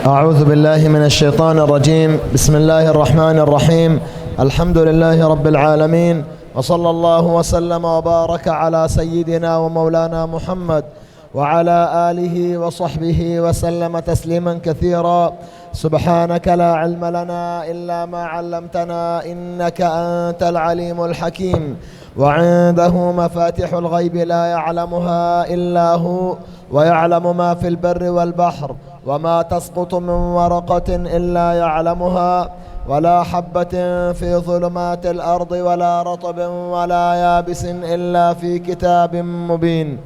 أعوذ بالله من الشيطان الرجيم. بسم الله الرحمن الرحيم. الحمد لله رب العالمين، وصلى الله وسلم وبارك على سيدنا ومولانا محمد وعلى آله وصحبه وسلم تسليما كثيرا. سبحانك لا علم لنا إلا ما علمتنا إنك أنت العليم الحكيم. وعنده مفاتح الغيب لا يعلمها إلا هو، ويعلم ما في البر والبحر، وما تسقط من ورقة إلا يعلمها، ولا حبة في ظلمات الأرض ولا رطب ولا يابس إلا في كتاب مبين.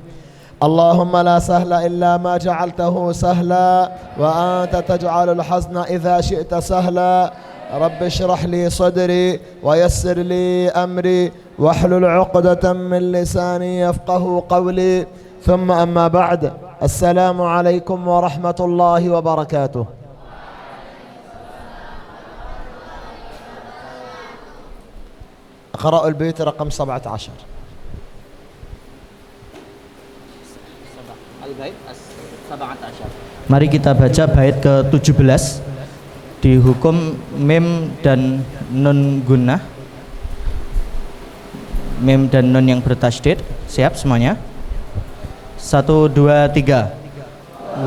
اللهم لا سهل إلا ما جعلته سهلا، وأنت تجعل الحزن إذا شئت سهلا. رب اشرح لي صدري ويسر لي أمري واحلل عقدة من لساني يفقه قولي. ثم أما بعد، السلام عليكم ورحمة الله وبركاته. أقرأ البيت رقم 17. Mari kita baca bait ke-17. Dihukum mim dan nun gunnah. Mim dan nun yang bertasydid. Siap semuanya? 1, 2, 3.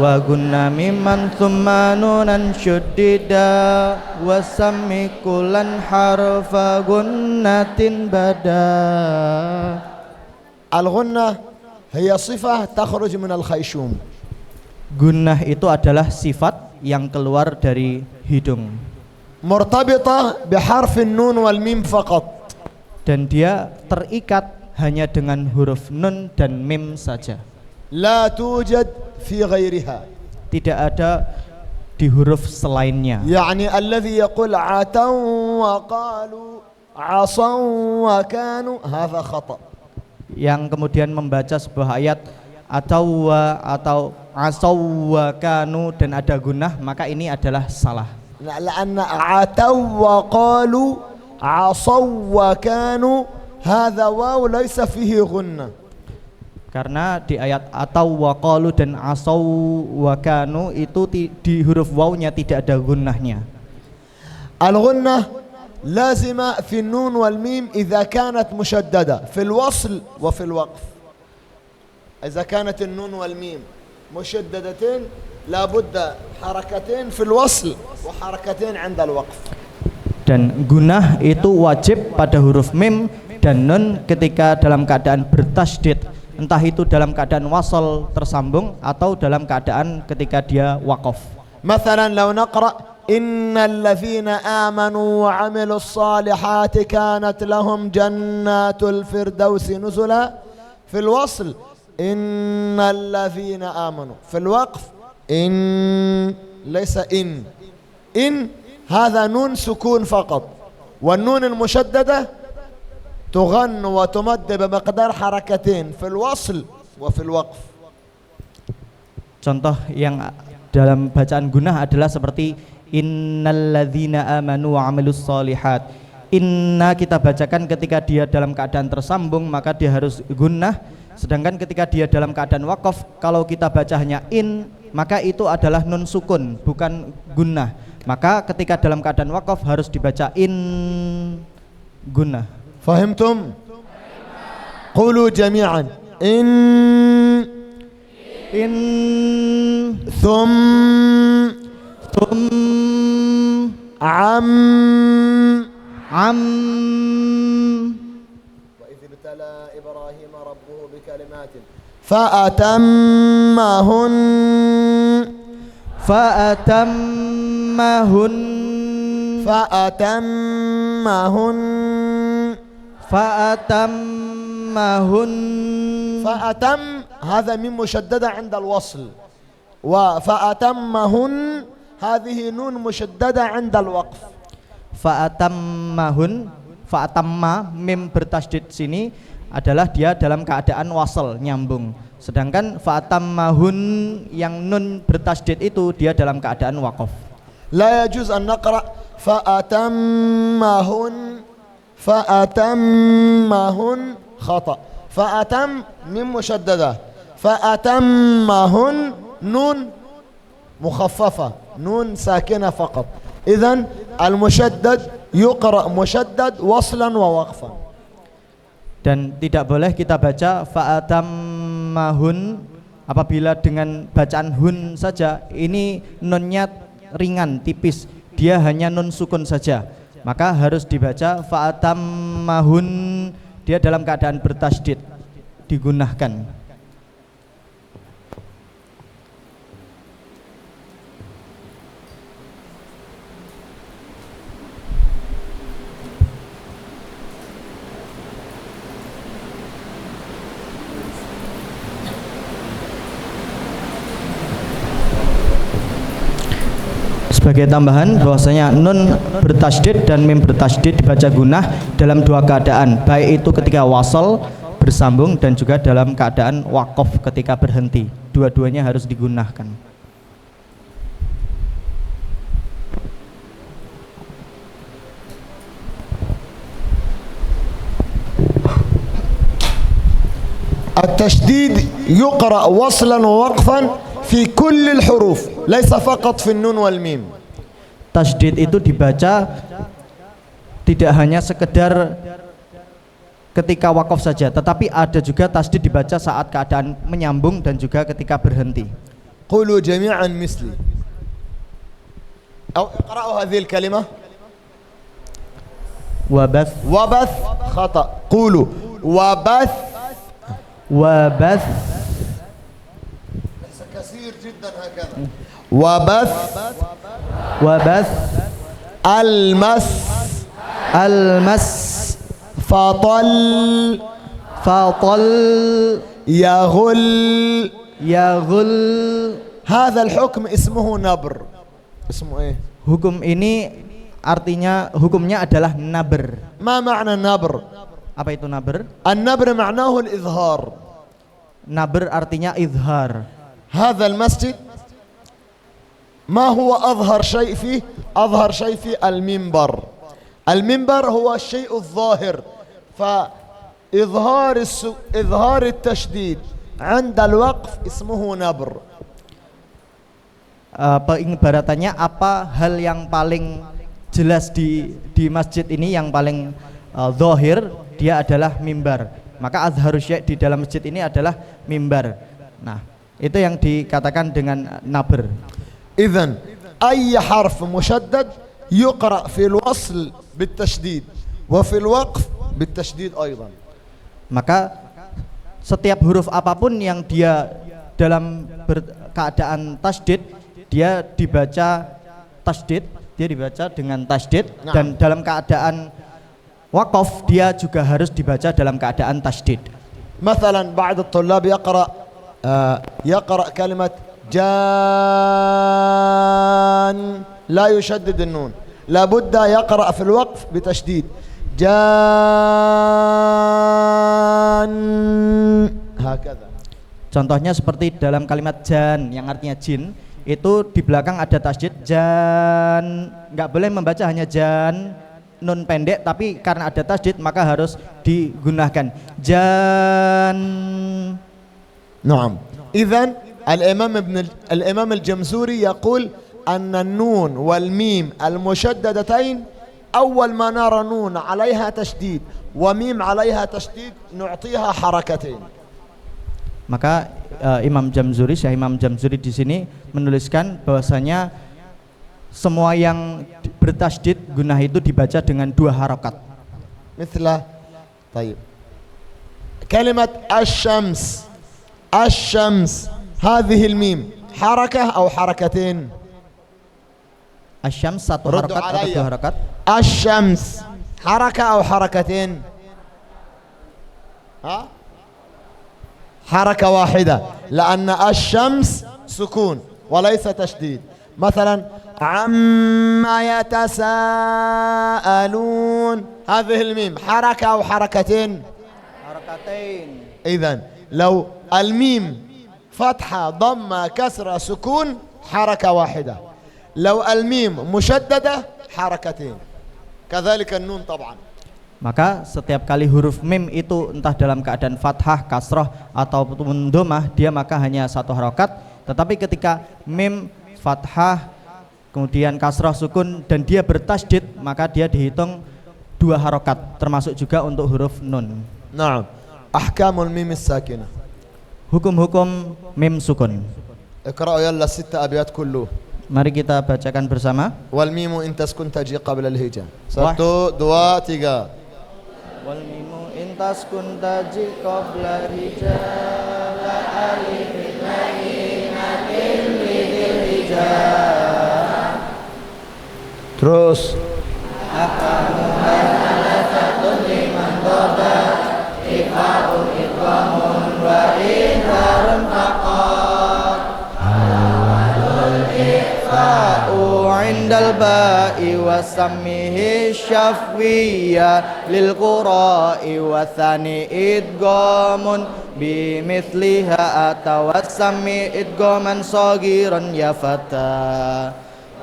Wa gunna mimman thumma nunan syuddida wa sammi kullan harfa gunnatin bada. Al-ghunnah hiya sifah takhruj min al-khayshum. Gunnah itu adalah sifat yang keluar dari hidung. Murtabitah biharfin nun wal mim faqat. Dan dia terikat hanya dengan huruf nun dan mim saja. La tujad fi ghairiha. Tidak ada di huruf selainnya. Yani alladhi yaqul ataw wa qalu asaw wa kanu hadha khata. Yang kemudian membaca sebuah ayat atau asaw wa kanu dan ada gunnah, maka ini adalah salah. La'anna ataw wa qalu asaw wa kanu hadha waw laysa fihi gunnah. Karena di ayat atau waqalu dan asaw wa kanu itu di huruf wawnya tidak ada gunnahnya. Al-gunnah lazima fi nun wal mim idza kanat mushaddada fi al-wasl wa fi al-waqf. Idza kanat an-nun wal mim mushaddadatain la budda harakatain fi al-wasl wa harakatain 'inda al-waqf. Dan gunnah itu wajib pada huruf mim dan nun ketika dalam keadaan bertasydid, entah itu dalam keadaan wasal tersambung atau dalam keadaan ketika dia waqaf. Mathalan law naqra innal ladzina amanu wa 'amilus salihati kanat lahum jannatul firdausi nuzula. Fil wasl innal ladzina amanu, fil waqf in laysa in هذا نون سكون فقط، والنون المشددة تغن وتمد بمقدار حركتين في الوصل وفي الوقف. Contoh yang dalam bacaan gunnah adalah seperti innalladzina amanu wa 'amilus shalihat. Inna kita bacakan ketika dia dalam keadaan tersambung maka dia harus gunnah, sedangkan ketika dia dalam keadaan waqaf kalau kita baca hanya in maka itu adalah nun sukun bukan gunnah. Maka ketika dalam keadaan waqaf harus dibaca in gunnah. Fahimtum? Qulu jami'an. In thum am wa idh ibtala Ibrahim rabbuhu bikalimatin fa'atammahun فأتم هذا من مشددة عند الوصل، وفأتمهن هذه نون مشددة عند الوقف. Fa'atamma mim bertasydid sini adalah dia dalam keadaan wasal nyambung, sedangkan fa'atammahun yang nun bertasydid itu dia dalam keadaan waqaf. La yajuz an naqra fa'atammahun khata. Fa'atam mim mushaddada, fa'atammahun nun مخففة نون ساكنة فقط. إذن المشدد يقرأ مشدد وصلا ووقفا. Dan tidak boleh kita baca fa'atammahun apabila dengan bacaan hun saja, ini nunnya ringan, tipis, dia hanya nun sukun saja, maka harus dibaca fa'atammahun, dia dalam keadaan bertasydid digunakan. Sebagai tambahan bahwasanya nun bertasydid dan mim bertasydid dibaca gunah dalam dua keadaan, baik itu ketika wasal bersambung dan juga dalam keadaan waqaf ketika berhenti. Dua-duanya harus digunakan. التشديد يقرأ وصلا ووقفا في كل الحروف ليس فقط في النون والميم. Tasydid itu dibaca tidak hanya sekedar ketika wakaf saja, tetapi ada juga tasydid dibaca saat keadaan menyambung dan juga ketika berhenti. قولوا جميعا مثلي أو اقرأوا هذه الكلمة. Wabath. وبث خطأ. قولوا وبث. Wabath. كثير جدا هكذا. وبث. Wabath. المس. Almas. فطل. Fatal. يغل. Yaghul. هذا الحكم اسمه نبر. اسمه ايه؟ Hukum ini artinya, hukumnya adalah nabr. ما معنى النبر؟ Apa itu nabr? النبر معناه الإظهار. Nabr artinya izhar. هذا المسجد ما هو أظهر شيء فيه؟ أظهر شيء فيه المنبر. المنبر هو الشيء الظاهر، إظهار التشديد عند الوقف اسمه نبر. Pengibaratannya apa hal yang paling jelas di masjid ini, yang paling zahir, dia adalah mimbar. Maka azharus syai' di dalam masjid ini adalah mimbar. Nah, itu yang dikatakan dengan nabr. إذن أي حرف مشدد يقرأ في الوصل بالتشديد وفي الوقف بالتشديد أيضا. Maka setiap huruf apapun yang dia dalam keadaan tasydid, dia dibaca tasydid, dia dibaca dengan tasydid. Nah. Dan dalam keadaan waqaf dia juga harus dibaca dalam keadaan tasydid. مثلا بعض الطلاب يقرأ كلمة جان لا يشدد النون، لابد يقرأ في الوقف بتشديد جان هكذا. Contohnya seperti dalam kalimat jan yang artinya jin, itu di belakang ada tasydid jan, nggak boleh membaca hanya jan nun pendek, tapi karena ada tasydid maka harus digunakan jan. نعم. إذن الإمام الجمزوري يقول أن النون والميم المشددتين أول ما نرى نون عليها تشديد وميم عليها تشديد نعطيها حركتين. Maka Imam Jamzuri, Syekh Imam Jamzuri di sini menuliskan bahwasanya semua yang bertasydid gunah itu dibaca dengan dua harokat. مثل طيب كلمة الشمس. الشمس هذه الميم حركة أو حركتين؟ Asyams satu ردوا harokat atau علي. dua harokat? الشمس حركة أو حركتين؟ ها؟ حركة واحدة، لأن الشمس سكون وليس تشديد. مثلا عما يتساءلون هذه الميم حركة أو حركتين؟ Harakatain. إذن لو الميم فتحة ضمة كسرة سكون حركة واحدة، لو الميم مشددة حركتين، كذلك النون طبعا. Maka setiap kali huruf mim itu entah dalam keadaan fathah, kasroh ataupun domah, dia maka hanya satu harokat. Tetapi ketika mim fathah, kemudian kasrah sukun, dan dia bertasydid, maka dia dihitung 2 harokat, termasuk juga untuk huruf nun. نعم. أحكام الميم الساكنة. Hukum-hukum mim sukun. اقرأوا يلا 6 أبيات كله. Mari kita bacakan bersama. والميم إن تسكن تجي قبل الهجاء. 1 2 3. Wal mimu intas kun taji qabla rijal alif bayyinatin lidil hijab. Terus. Salatun liman dobat iqa'un iqamun wa idharun taqat awalul iqa'u indal ba'i wa sammihi syafwiyya lil qura'i wa thani idgamun bimithliha atawassammi idgaman sagiran ya fata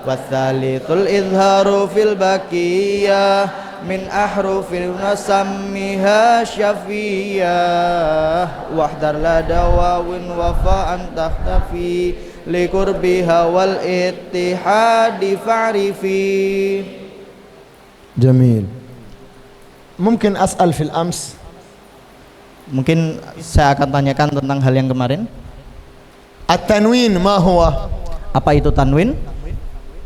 wa thalithul idharu fil baqiyah min ahrufil nasammiha syafiyah wahdar lada wawin wafa'an tahtafi likurbiha wal ittihadi fa'rifi. جميل. ممكن أسأل في الأمس. Mungkin saya akan tanyakan tentang hal yang kemarin. التنوين ما هو؟ Apa itu tanwin?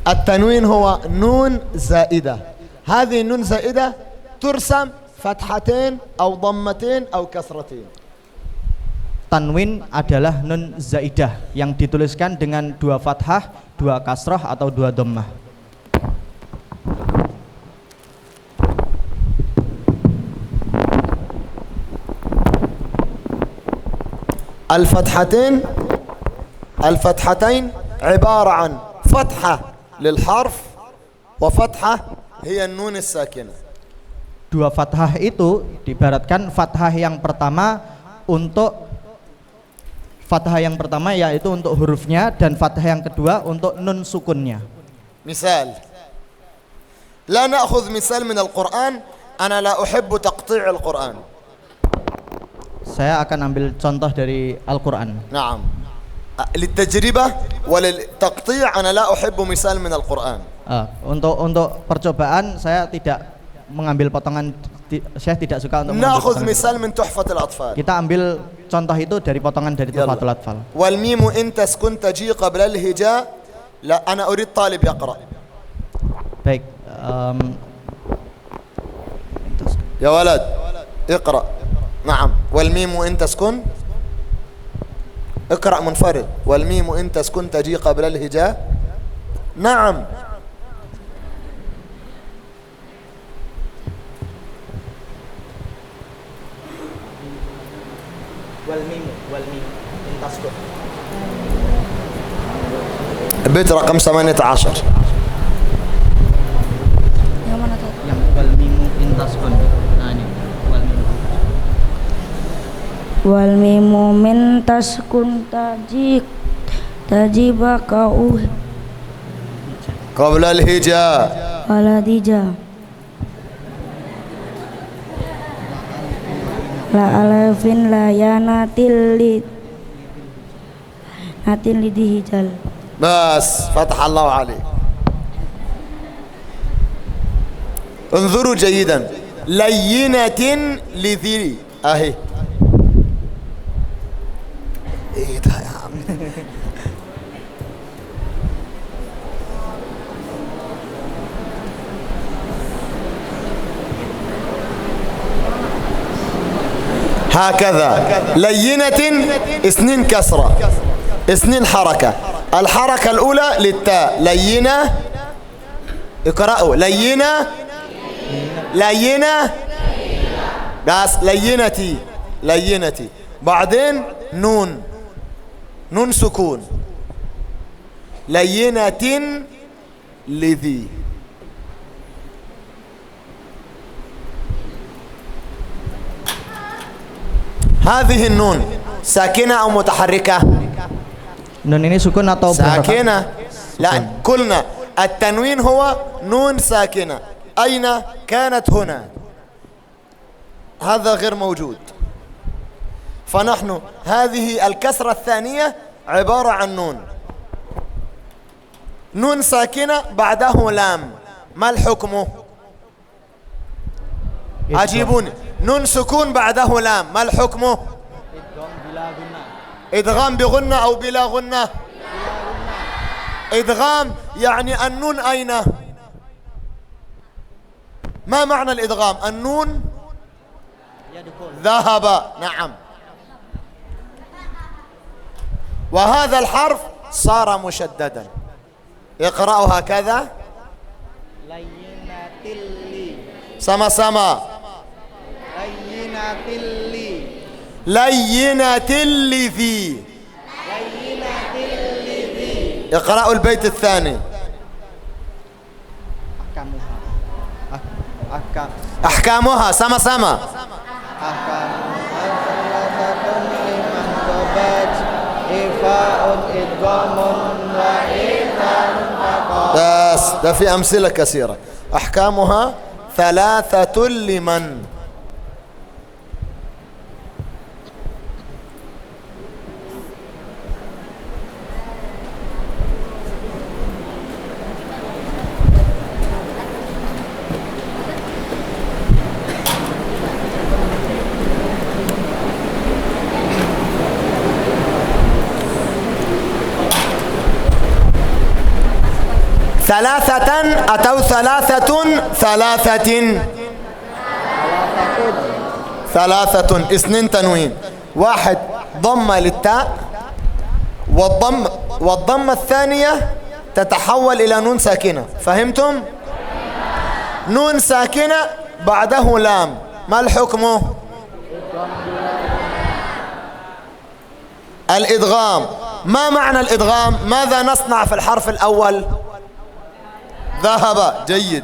التنوين هو نون زائدة. هذه النون زائدة ترسم فتحتين أو ضمتين أو كسرتين. Tanwin adalah nun zaidah yang dituliskan dengan 2 fathah, 2 kasrah atau 2 dhammah. الفتحتين عبارة عن فتحة للحرف وفتحة هي النون الساكنة. 2 fathah itu diibaratkan fathah yang pertama untuk fathah yang pertama yaitu untuk hurufnya, dan fathah yang kedua untuk nun sukunnya. مثال لا نأخذ مثال من القرآن أنا لا أحب تقطيع القرآن. Saya akan ambil contoh dari Al-Quran. نعم. للتجربة وللتقطيع أنا لا أحب مثال من القرآن. Untuk percobaan saya tidak mengambil potongan, saya tidak suka untuk mengambil نأخذ potongan. مثال من تحفة الأطفال. Kita ambil contoh itu dari potongan dari Tuhfatul Atfal. والميم إن تسكن تجي قبل الهجاء لا أنا أريد طالب يقرأ. Baik, يا ولد اقرأ. نعم. والميم إن تسكن اقرأ منفرد. والميم إن تسكن تجي قبل الهجاء. نعم. والميم إن تسكن. البيت رقم 18. Yang mana tadi? Yang walmimu intaskun. Nah ini walmimu. Wal mimu min taskun tajibaka قبل الهجاء. waladija la alafin la yanatil natin lidihijal. بس فتح الله عليك. انظروا جيدا. لينة لذي اهي. ايه ده يا عم؟ هكذا لينة 2 كسرة 2 حركة. الحركة الأولى للتاء لينة. اقرأوا لينة لينة بس لينتي لينتي. بعدين نون سكون لينة لذي. هذه النون ساكنة أو متحركة؟ Nun ini sukun atau berharokat? ساكنة. لا قلنا التنوين هو نون ساكنة. أين كانت؟ هنا. هذا غير موجود. فنحن هذه الكسرة الثانية عبارة عن نون. نون ساكنة بعده لام، ما الحكم؟ أجيبوني. نون سكون بعده لام، ما الحكم؟ إدغام بغنة أو بلا غنة؟ إدغام يعني النون أين؟ ما معنى الإدغام؟ النون ذهب، نعم. وهذا الحرف صار مشددا، اقرأوا هكذا سما سما لينة اللذي. اقرأوا البيت الثاني. أحكامها سما سما. بس ده في أمثلة كثيرة. أحكامها 3 لمن. ثلاثة أتوا ثلاثة 2 تنوين، 1 ضمة للتاء، والضمة الثانية تتحول إلى نون ساكنة. فهمتم؟ نون ساكنة بعده لام، ما الحكم؟ الإدغام. ما معنى الإدغام؟ ماذا نصنع في الحرف الأول؟ ذهب. جيد.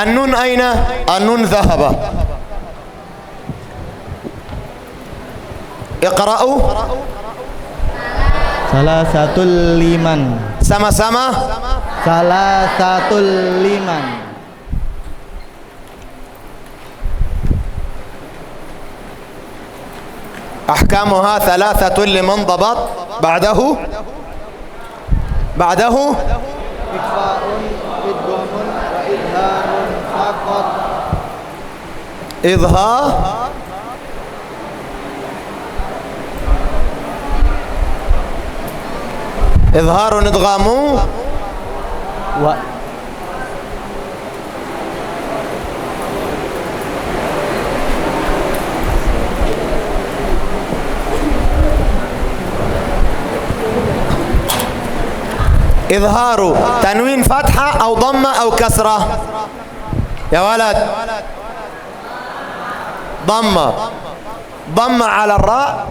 النون أين؟ النون ذهب. اقرأوا 3 لمن. سما سما 3 لمن. أحكامها 3 لمن ضبط. بعده إخفاء إدغام وإظهار فقط. إظهار إدغام إظهار تنوين فتحة أو ضمة أو كسرة. يا ولد ضمة على الراء،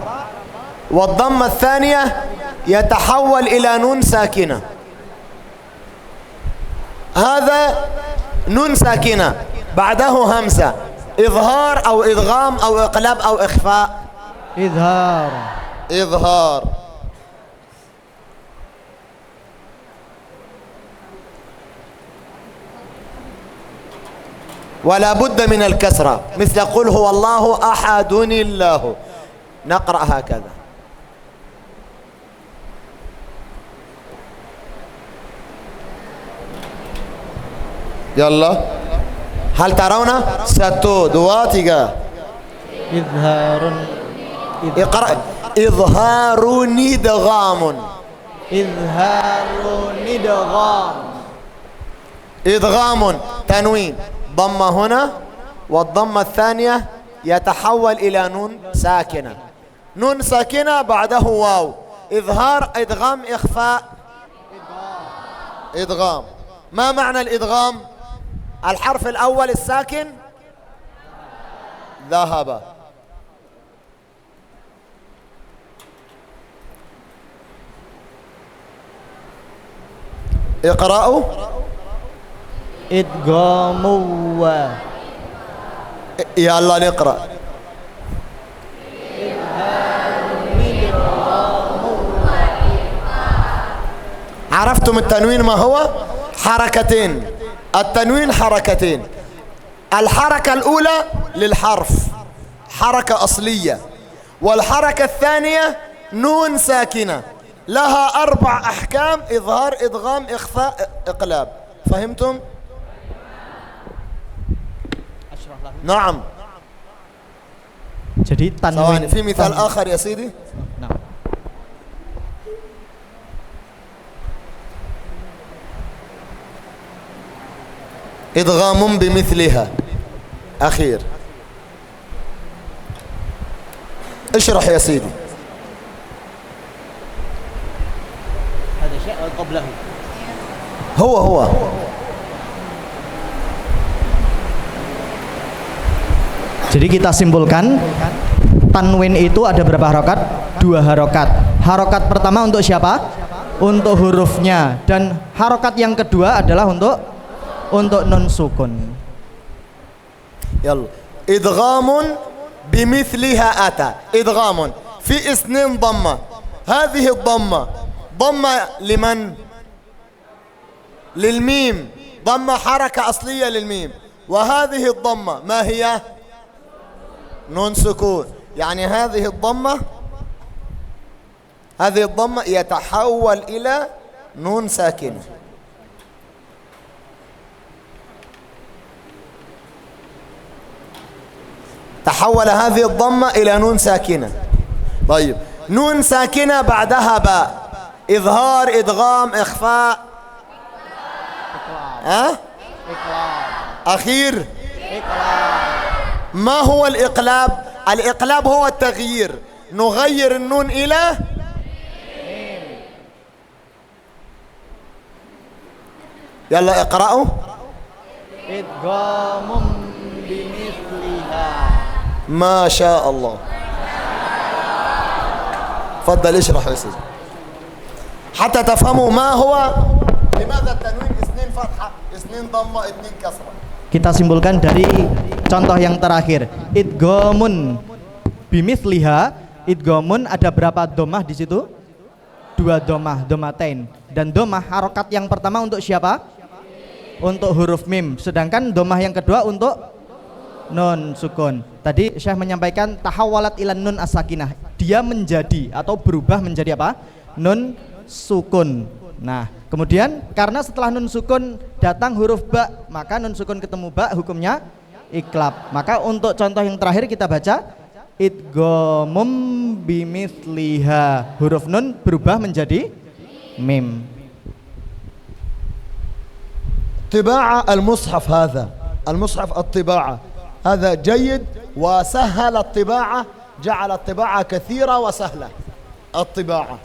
والضمة الثانية يتحول إلى نون ساكنة. هذا نون ساكنة بعده همزة. إظهار أو إدغام أو إقلاب أو إخفاء. إظهار. ولا بد من الكسرة، مثل قل هو الله أحد الله. نقرأ هكذا. يلا، هل ترون؟ 1 2 3 إظهار. اقرأ. إظهار إدغام. إدغام تنوين، ضمة هنا، والضمة الثانية يتحول إلى نون ساكنة. نون ساكنة بعده واو. إظهار إدغام إخفاء. إدغام. ما معنى الإدغام؟ الحرف الأول الساكن ذهب. اقرأوا. idghamu wa. يلا نقرأ. عرفتم التنوين ما هو؟ حركتين. التنوين حركتين. الحركة الأولى للحرف حركة أصلية، والحركة الثانية نون ساكنة لها 4 أحكام: إظهار، إدغام، إخفاء، إقلاب. فهمتم؟ نعم. Jadi tanwin. في مثال آخر يا سيدي. Nah. إدغام بمثلها. أخير. اشرح يا سيدي. هذا شيء قبله. هو Jadi kita simpulkan tanwin itu ada berapa harokat? 2 harokat. Harokat pertama untuk siapa? Untuk hurufnya, dan harokat yang kedua adalah untuk nun sukun. يلا. إدغام بمثلها أتى. إدغام في 2 ضمة. هذه الضمة ضمة لمن؟ للميم. ضمة حركة أصلية للميم. وهذه الضمة ما هي؟ نون سكون. يعني هذه الضمة يتحول إلى نون ساكنة. تحول هذه الضمة إلى نون ساكنة. طيب، نون ساكنة بعدها باء. إظهار، إدغام، إخفاء، أخير. ما هو الإقلاب؟ الإقلاب هو التغيير. نغير النون إلى يلا اقرأوا. إدغام بمثلها. ما شاء الله. تفضل اشرح يا سيدي حتى تفهموا ما هو. لماذا التنوين 2 فتحة 2 ضمة 2 كسرة. Kita simpulkan dari contoh yang terakhir. Idghamun bimithliha. Idghamun ada berapa domah di situ? 2 domah, domatain. Dan domah harokat yang pertama untuk siapa? Untuk huruf mim. Sedangkan domah yang kedua untuk nun sukun. Tadi Syekh menyampaikan tahawalat ilan nun as-sakinah. Dia menjadi atau berubah menjadi apa? Nun sukun. Nah, kemudian karena setelah nun sukun datang huruf ba, maka nun sukun ketemu ba hukumnya iklab. Maka untuk contoh yang terakhir kita baca idghamum bimithliha. Huruf nun berubah menjadi mim. طباعة المصحف هذا، المصحف الطباعة هذا جيد وسهل الطباعة، جعل الطباعة كثيرة وسهلة الطباعة.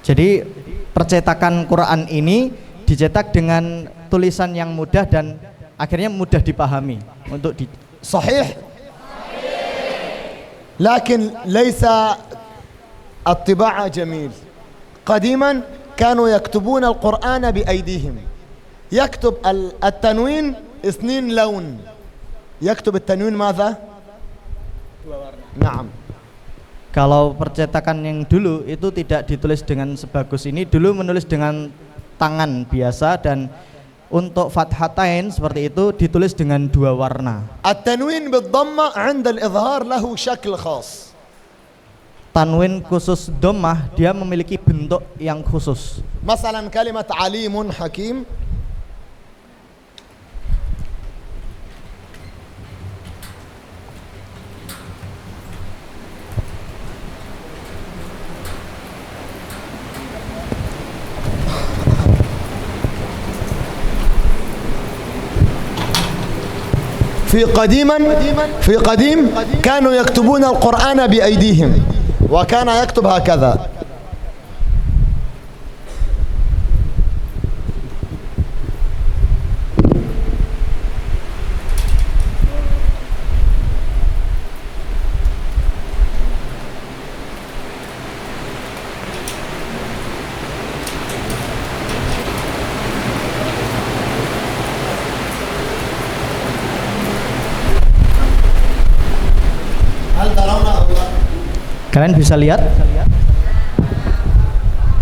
Jadi percetakan Quran ini dicetak dengan tulisan yang mudah dan akhirnya mudah dipahami untuk صحيح. لكن ليس الطباعة جميل. قديما كانوا يكتبون القرآن بأيديهم. يكتب التنوين 2 لون. يكتب التنوين ماذا؟ نعم. Kalau percetakan yang dulu itu tidak ditulis dengan sebagus ini. Dulu menulis dengan tangan biasa, dan untuk fathatain seperti itu ditulis dengan 2 warna. التنوين بالضمة عند الإظهار له شكل خاص. Tanwin khusus dhammah dia memiliki bentuk yang khusus. مثلا كلمة عليم حكيم. في قديم كانوا يكتبون القرآن بأيديهم، وكان يكتب هكذا. Kalian bisa lihat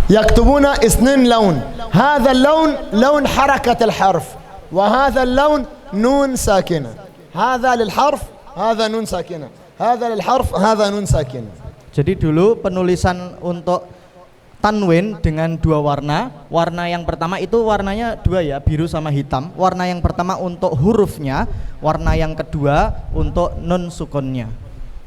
يكتبون اثنين لون، هذا اللون لون حركة الحرف، وهذا اللون نون ساكنة. هذا للحرف، هذا نون ساكنة، هذا للحرف، هذا نون ساكنة. Jadi dulu penulisan untuk tanwin dengan dua warna. Warna yang pertama itu warnanya dua ya, biru sama hitam. Warna yang pertama untuk hurufnya, warna yang kedua untuk nun sukunnya.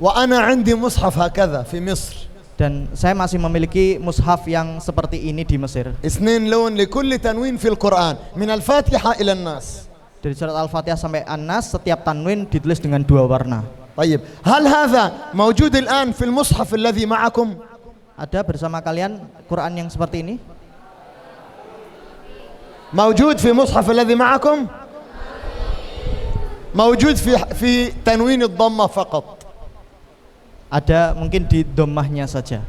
وأنا عندي مصحف هكذا في مصر. Dan saya masih memiliki mushaf yang seperti ini di Mesir. اثنين لون لكل تنوين في القرآن من الفاتحة إلى الناس. Dari surat Al-Fatihah sampai An-Nas setiap tanwin ditulis dengan dua warna. طيب هل هذا موجود الآن في المصحف الذي معكم؟ Ada bersama kalian Quran yang seperti ini? موجود في مصحف الذي معكم؟ موجود في تنوين الضمة فقط. Ada mungkin di dhammahnya saja.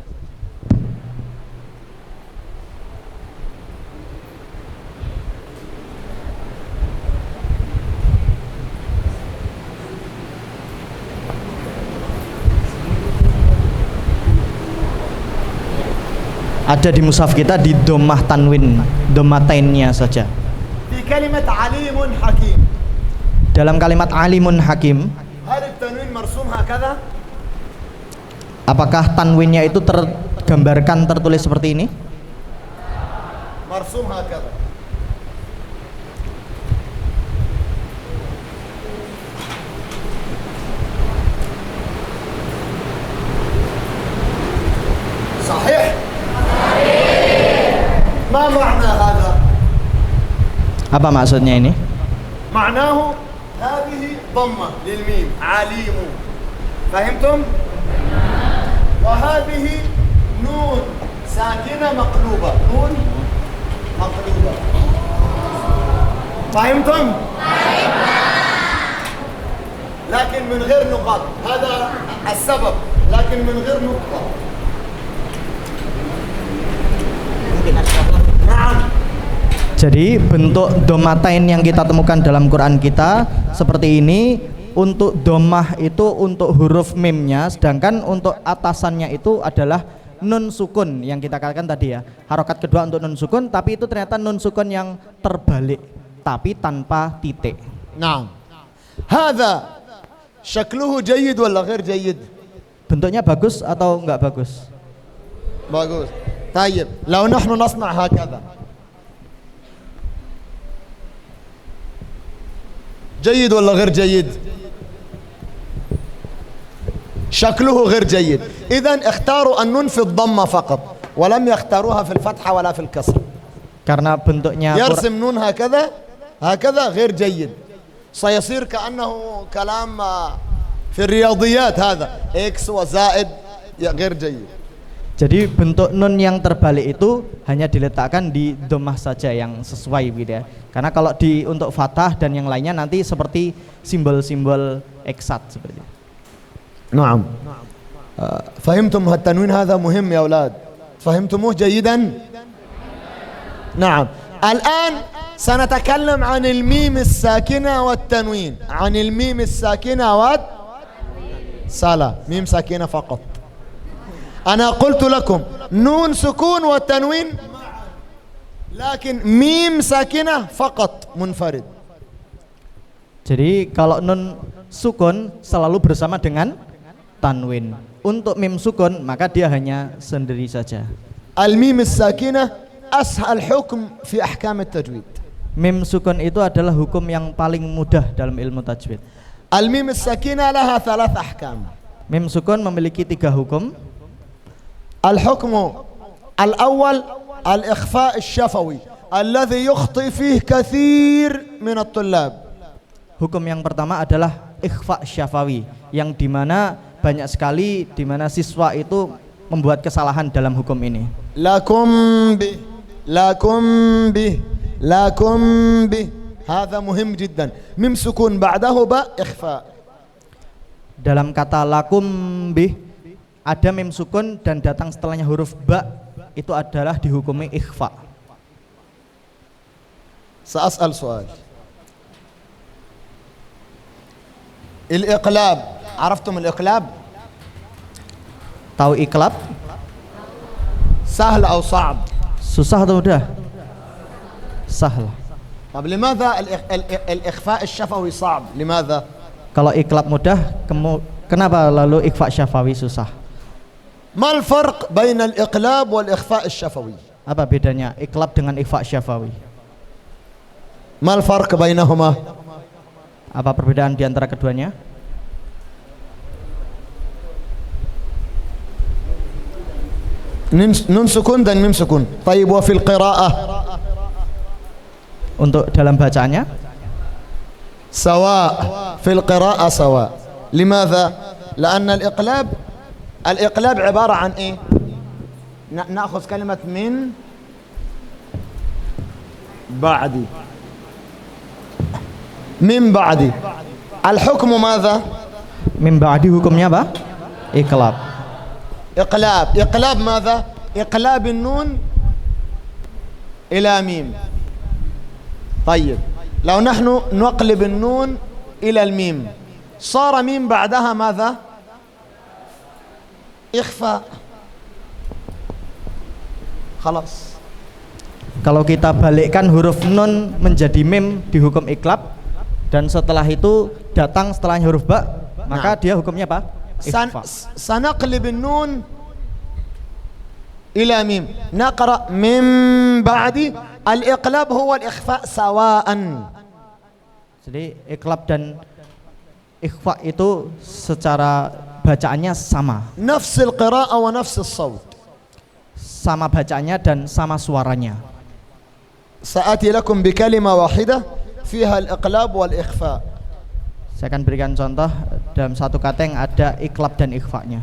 Ada di mushaf kita di dhammah tanwin, dhammatainnya saja. في كلمة عليم حكيم. Dalam kalimat alimun hakim, هل التنوين مرسوم هكذا؟ apakah tanwinnya itu tergambarkan tertulis seperti ini? مرسوم هكذا. صحيح؟ ما معنى هذا؟ Apa maksudnya ini? معناه هذه ضمة للميم عليم. فهمتم؟ وهذه نون ساكنة مقلوبة، نون مقلوبة. فهمتم؟ لكن من غير نقاط، هذا السبب، لكن من غير نقطة. نعم. Jadi bentuk dhammatain yang kita temukan dalam Quran kita seperti ini. Untuk dhammah itu untuk huruf mimnya, sedangkan untuk atasannya itu adalah nun sukun yang kita katakan tadi ya. Harokat kedua untuk nun sukun, tapi itu ternyata nun sukun yang terbalik, tapi tanpa titik. نعم. هذا شكله جيد ولا غير جيد؟ Bentuknya bagus atau enggak bagus? باقول طيب لو نحن نصنع هكذا جيد ولا غير جيد؟ شكله غير جيد. إذن اختاروا النون في الضمة فقط ولم يختاروها في الفتحة ولا في الكسر. Karena bentuknya يرسم نون هكذا هكذا غير جيد، سيصير كأنه كلام في الرياضيات، هذا إكس وزائد غير جيد. Jadi bentuk nun yang terbalik itu hanya diletakkan di dhammah saja yang sesuai gitu ya. Karena kalau untuk fathah dan yang lainnya nanti seperti simbol-simbol eksat seperti itu. نعم. فهمتم التنوين هذا مهم يا أولاد؟ فهمتموه جيدا؟ نعم. الآن سنتكلم عن الميم الساكنة والتنوين، عن الميم الساكنة والصلة، ميم ساكنة فقط. أنا قلت لكم نون سكون والتنوين، لكن ميم ساكنة فقط منفرد. Jadi kalau nun sukun selalu bersama dengan tanwin. Untuk mim sukun maka dia hanya sendiri saja. الميم الساكنة أسهل حكم في أحكام التجويد. Mim sukun itu adalah hukum yang paling mudah dalam ilmu tajwid. الميم الساكنة لها 3 أحكام. Mim sukun memiliki 3 hukum. الحكم الأول الإخفاء الشفوي الذي يخطئ فيه كثير من الطلاب. Hukum yang pertama adalah ikhfa syafawi, yang dimana banyak sekali dimana siswa itu membuat kesalahan dalam hukum ini. لكم به لكم به لكم به هذا مهم جدا. ميم سكون بعده باء إخفاء. Dalam kata lakum bih ada mim sukun dan datang setelahnya huruf ba, itu adalah dihukumi ikhfa. سأسأل سؤال. الإقلاب، عرفتم الإقلاب؟ Tahu iklab? سهل أو صعب؟ Susah atau mudah? Sahlah. طب لماذا الإخفاء الشفوي صعب؟ لماذا؟ Kalau iklab mudah, kenapa lalu ikhfa syafawi susah? ما الفرق بين الإقلاب والإخفاء الشفوي؟ Apa bedanya iklab dengan ikhfa syafawi? ما الفرق بينهما؟ Apa perbedaan di antara keduanya? نون سكون dan ميم سكون. طيب وفي القراءة؟ Untuk dalam bacaannya سواء، في القراءة سواء. لماذا؟ لأن الإقلاب عبارة عن إيه؟ نأخذ كلمة من بعدي، من بعدي. الحكم ماذا؟ mim ba'di hukumnya apa? Iklab. إقلاب ماذا؟ إقلاب النون إلى ميم. طيب لو نحن نقلب النون إلى الميم صار ميم بعدها ماذا؟ إخفاء. خلاص. Kalau kita balikkan huruf nun menjadi mim di hukum iklab, dan setelah itu datang setelahnya huruf ba, maka dia hukumnya apa? Ikhfa. سنقلب النون إلى ميم، نقرأ من بعد. الإقلاب هو الإخفاء سواء. Jadi iklab dan ikhfa itu secara bacaannya sama. نفس القراءة ونفس الصوت. Sama bacaannya dan sama suaranya. سآتي لكم بكلمة واحدة فيها الإقلاب والإخفاء. Saya akan berikan contoh dalam satu kata yang ada iklab dan ikhfa'nya.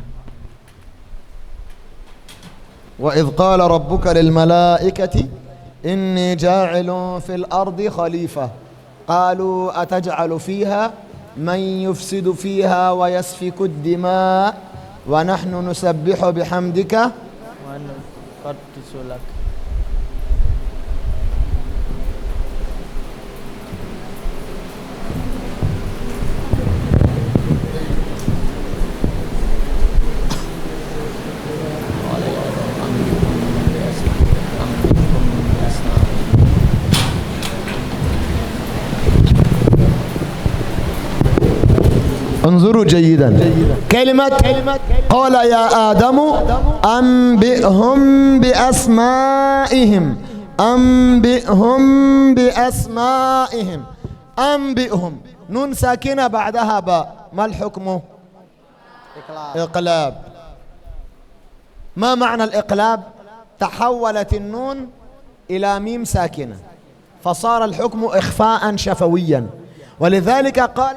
وإذ قال ربك للملائكة إني جاعل في الأرض خليفة قالوا أتجعل فيها من يفسد فيها ويسفك الدماء ونحن نسبح بحمدك. انظروا جيدا. كلمة قال يا آدم أنبئهم بأسمائهم، أنبئهم بأسمائهم، أنبئهم. نون ساكنة بعدها باء، ما الحكم؟ إقلاب. ما معنى الإقلاب؟ تحولت النون إلى ميم ساكنة فصار الحكم إخفاء شفويا، ولذلك قال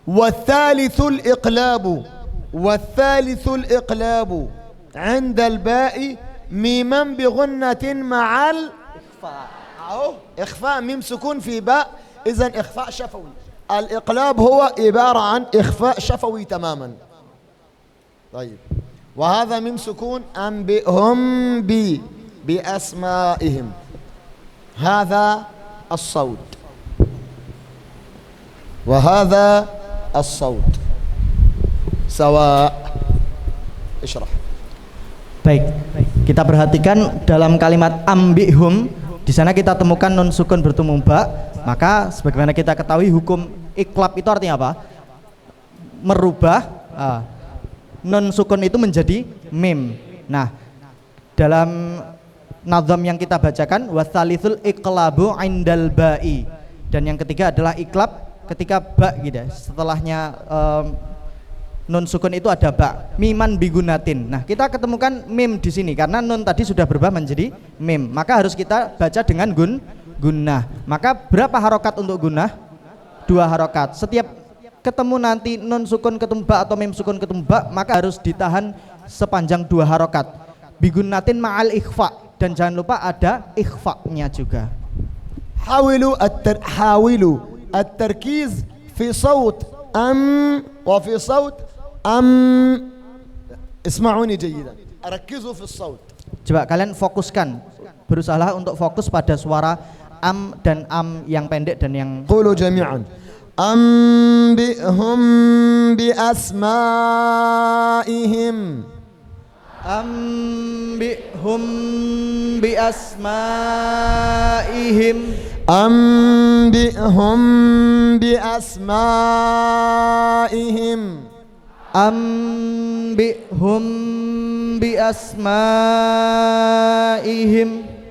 والثالث الإقلاب. والثالث الإقلاب عند الباء ميما بغنة مع الإخفاء. إخفاء ميم سكون في باء، إذن إخفاء شفوي. الإقلاب هو عبارة عن إخفاء شفوي تماما. طيب وهذا ميم سكون أنبئهم بأسمائهم، هذا الصوت وهذا الصوت سواء. اشرح. Baik, kita perhatikan dalam kalimat ambihum, di sana kita temukan nun sukun bertemu ba, maka sebagaimana kita ketahui hukum iklab itu artinya apa? Merubah nun sukun itu menjadi mim. Nah, dalam nazam yang kita bacakan wasalithul iqlabu indal ba'i, dan yang ketiga adalah iklab ketika ba gitu, setelahnya nun sukun itu ada ba, miman bigunatin. Nah, kita ketemukan mim di sini karena nun tadi sudah berubah menjadi mim, maka harus kita baca dengan gunnah. Maka berapa harokat untuk gunnah? 2 harokat. Setiap ketemu nanti nun sukun ketemu ba atau mim sukun ketemu ba, maka harus ditahan sepanjang 2 harokat. Bigunatin ma'al ikhfa, dan jangan lupa ada ikhfa-nya juga. حاولوا التركيز في صوت وفي صوت اسمعوني جيدا، ركزوا في الصوت. Coba kalian fokuskan, berusaha untuk fokus pada suara dan yang pendek dan yang. قولوا جميعا أنبئهم بأسمائهم Ambihum bi asmaihim. أنبئهم بأسمائهم Ambihum bi asmaihim.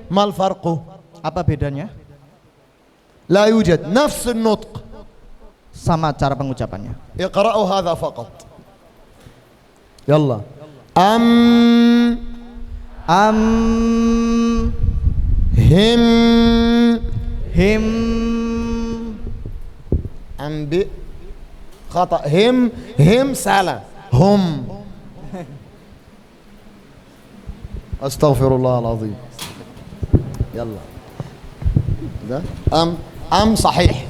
ما الفرق؟ Apa bedanya? لا يوجد نفس النطق. Sama cara pengucapannya. اقرأوا هذا فقط. يلا أم Am هم him أنبئ خطأ هم سالة هم أستغفر الله العظيم. يلا ده أم صحيح.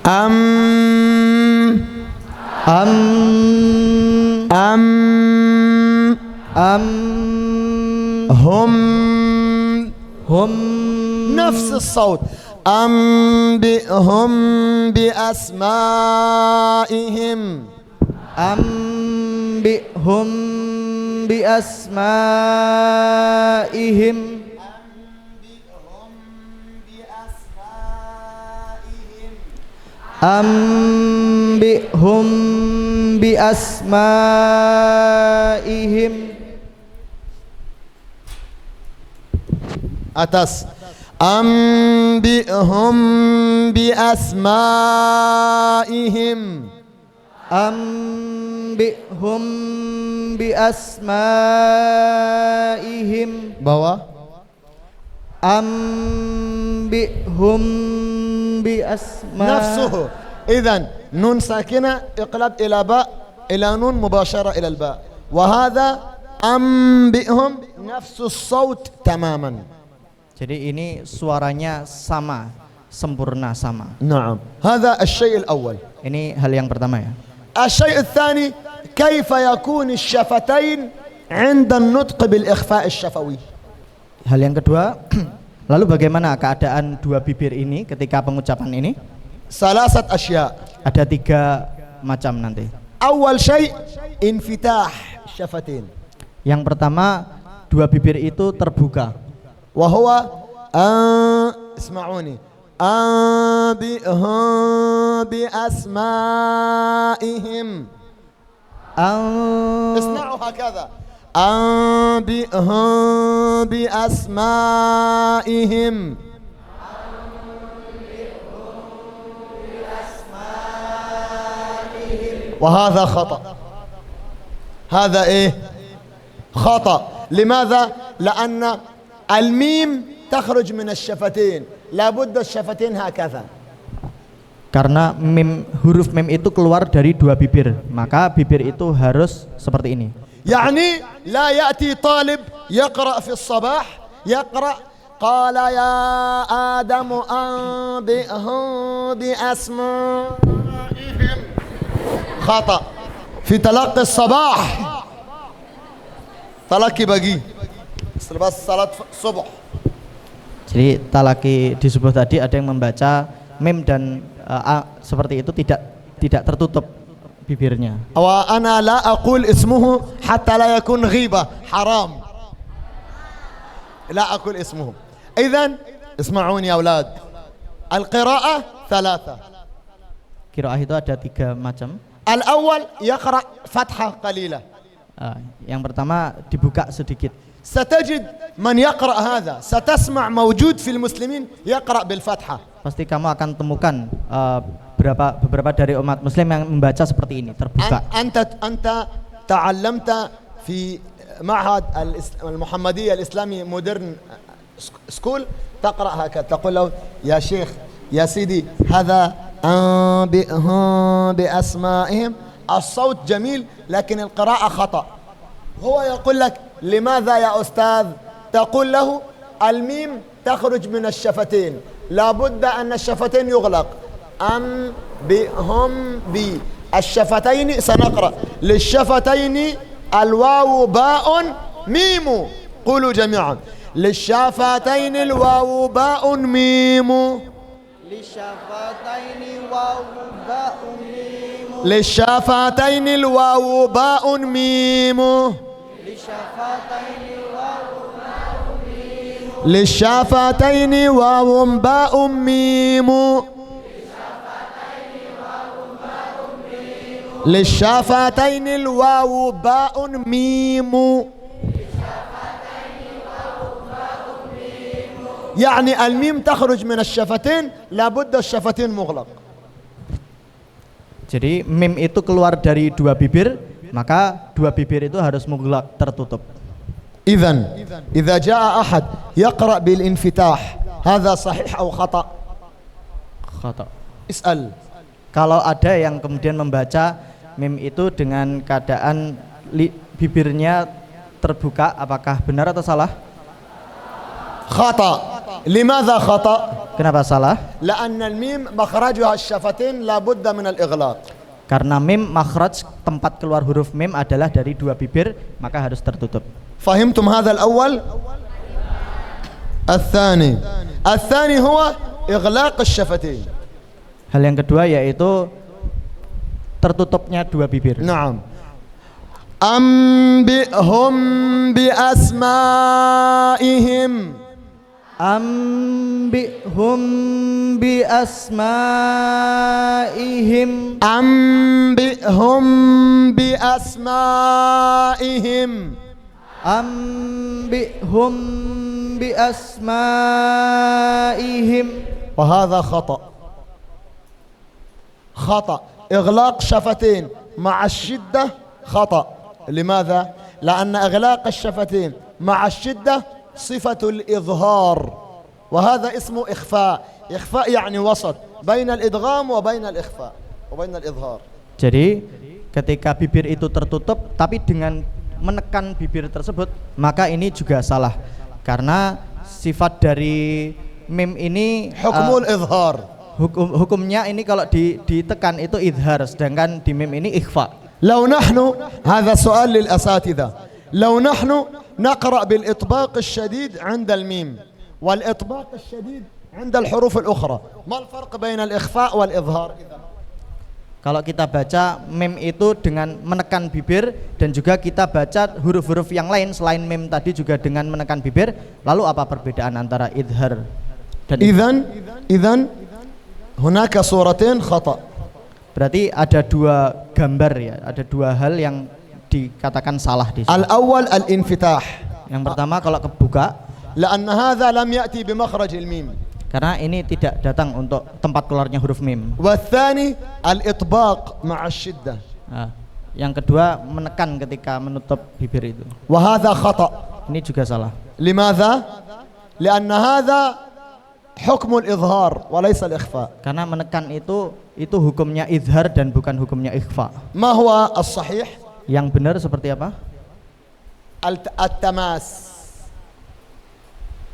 أم am أم am هم hum نفس الصوت. أنبئهم بأسمائهم Ambihum bi asmaihim. Ambihum bi asmaihim. أتس أنبئهم بأسمائهم Ambihum bi asmaihim. بوا Ambihum bi نفسه. إذن نون ساكنة اقلب إلى باء إلى نون مباشرة إلى الباء، وهذا أنبئهم نفس الصوت تماما. Jadi ini suaranya sama, sempurna sama. نعم، هذا الشيء الأول. Ini hal yang pertama ya. الشيء الثاني كيف يكون الشفتين عند النطق بالإخفاء الشفوي. Hal yang kedua, lalu bagaimana keadaan dua bibir ini ketika pengucapan ini? ثلاثة أشياء. Ada tiga macam nanti. أول شيء انفتاح الشفتين، Yang pertama, dua bibir itu terbuka. وهو اسمعوني أنبئهم بأسمائهم. اسمعوا هكذا أنبئهم بأسمائهم. وهذا خطأ. هذا إيه؟ خطأ. لماذا؟ لأن الميم تخرج من الشفتين، لابد الشفتين هكذا. Karena huruf mim itu keluar dari dua bibir, maka bibir itu harus seperti ini. يعني لا يأتي طالب يقرأ في الصباح يقرأ قال يا آدم أنبئهم بأسمائهم. خطأ في تلقي الصباح. تلقي بقي بس صلاة الصبح. Jadi talaki di subuh tadi ada yang membaca mim dan seperti itu tidak tertutup bibirnya. وأنا لا أقول اسمه حتى لا يكون غيبة حرام. لا أقول اسمه. إذن اسمعوني يا أولاد، القراءة ثلاثة. Qiraah itu ada tiga macam. الأول يقرأ فتحة قليلة. Yang pertama dibuka sedikit. ستجد من يقرأ هذا، ستسمع موجود في المسلمين يقرأ بالفتحة. Pasti kamu akan temukan beberapa dari umat muslim yang membaca seperti ini, terbuka. أنت تعلمت في معهد المحمدية الإسلامي مودرن سكول، تقرأ هكذا، تقول له يا شيخ يا سيدي هذا أنبئهم بأسمائهم. الصوت جميل لكن القراءة خطأ. هو يقول لك لماذا يا أستاذ؟ تقول له الميم تخرج من الشفتين، لابد أن الشفتين يغلق. أنبئهم بالشفتين. سنقرأ للشفتين الواو باء ميم. قولوا جميعا للشافتين الواو باء ميم للشافتين الواو باء ميم للشافتين واو باء ميم للشافتين الواو باء ميم يعني الميم تخرج من الشفتين لابد الشفتين مغلق. Jadi mim itu keluar dari dua bibir, maka dua bibir itu harus mughlaq, tertutup. إذن إذا جاء أحد يقرأ بالانفتاح هذا صحيح أو خطأ؟ Khata. اسأل. Kalau ada yang kemudian membaca mim itu dengan keadaan bibirnya terbuka, apakah benar atau salah? خطأ. لماذا خطأ؟ Kenapa salah? لأن الميم مخرجها الشفتين لابد من الإغلاق. Karena mim makhraj, tempat keluar huruf mim adalah dari dua bibir, maka harus tertutup. فهمتم هذا الأول؟ الثاني هو إغلاق الشفتين. Hal yang kedua yaitu tertutupnya dua bibir. نعم. أنبئهم بأسمائهم. Ambihum bi asmaihim. أنبئهم بأسمائهم. Ambihum bi asmaihim. وهذا خطأ. إغلاق شفتين مع الشدة خطأ. لماذا؟ لأن إغلاق الشفتين مع الشدة صفة الإظهار وهذا اسمه إخفاء يعني وسط بين الإدغام وبين الإخفاء وبين الإظهار. Jadi ketika bibir itu tertutup tapi dengan menekan bibir tersebut, maka ini juga salah karena sifat dari mim ini Hukmul izhar. Hukumnya ini kalau ditekan itu idhar, sedangkan di mim ini ikhfa. لو نحن هذا سؤال للأساتذة لو نحن نقرأ بالإطباق الشديد عند الميم والإطباق الشديد عند الحروف الأخرى ما الفرق بين الإخفاء والإظهار؟ Kalau kita baca mim itu dengan menekan bibir dan juga kita baca huruf-huruf yang lain selain mim tadi juga dengan menekan bibir, lalu apa perbedaan antara idhar dan إذن هناك صورتين خطأ. Berarti ada dua gambar ya, ada dua hal yang dikatakan salah di sini. الأول الانفتاح. Yang pertama kalau kebuka, لأن هذا لم يأتي بمخرج الميم. karena ini tidak datang untuk tempat keluarnya huruf mim. والثاني الإطباق مع الشدة. Nah, yang kedua menekan ketika menutup bibir itu. وهذا خطأ. Ini juga salah. لماذا؟ لأن هذا حكم الإظهار وليس الإخفاء. Karena menekan itu hukumnya izhar dan bukan hukumnya ikhfa. ما هو الصحيح؟ Yang benar seperti apa? التماس.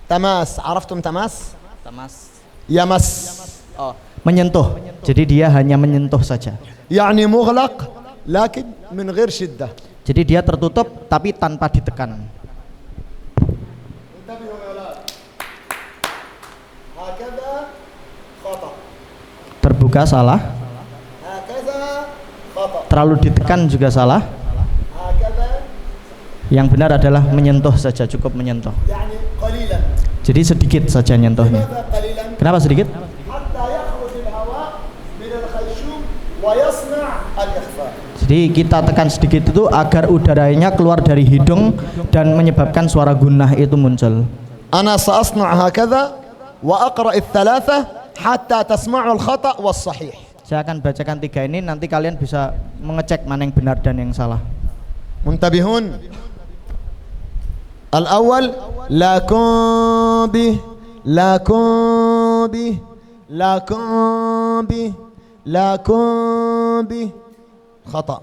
تماس، عرفتم تماس؟ Tamas. يمس. Oh, menyentuh. Jadi dia hanya menyentuh saja. يعني مغلق لكن من غير شدة. Jadi dia tertutup tapi tanpa ditekan. هكذا خطأ. Terbuka salah. هكذا خطأ. Terlalu ditekan juga salah. هكذا Yang benar adalah menyentuh saja, cukup menyentuh. يعني قليلا. Jadi sedikit saja nyentuhnya. لماذا قليلا؟ Kenapa sedikit? حتى يخرج الهواء من الخيشوم ويصنع الإخفاء. Jadi kita tekan sedikit itu agar udaranya keluar dari hidung dan menyebabkan suara gunnah itu muncul. أنا سأصنع هكذا وأقرأ الثلاثة حتى تسمعوا الخطأ والصحيح. Saya akan bacakan tiga ini, nanti kalian bisa mengecek mana yang benar dan yang salah. منتبهون. الأول لا كن به لا كن به لا كن به لا كن به خطأ.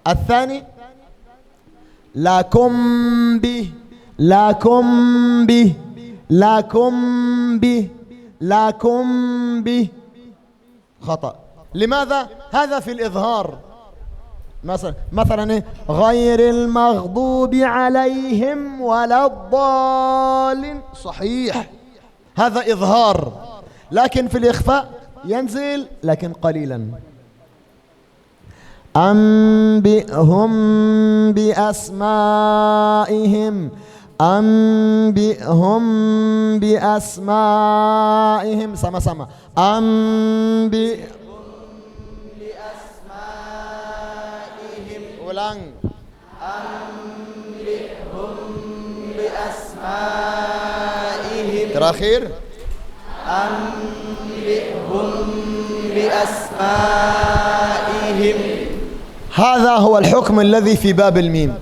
الثاني لا كن به لا كن به لا كن به لا كن به خطأ. لماذا؟ هذا في الإظهار مثلا غير المغضوب عليهم ولا الضالين، صحيح هذا إظهار، لكن في الإخفاء ينزل لكن قليلا. أنبئهم بأسمائهم، أنبئهم بأسمائهم، sama-sama. أنبئهم بأسمائهم، ulang. أنبئهم بأسمائهم. terakhir. أنبئهم بأسمائهم. هذا هو الحكم الذي في باب الميم.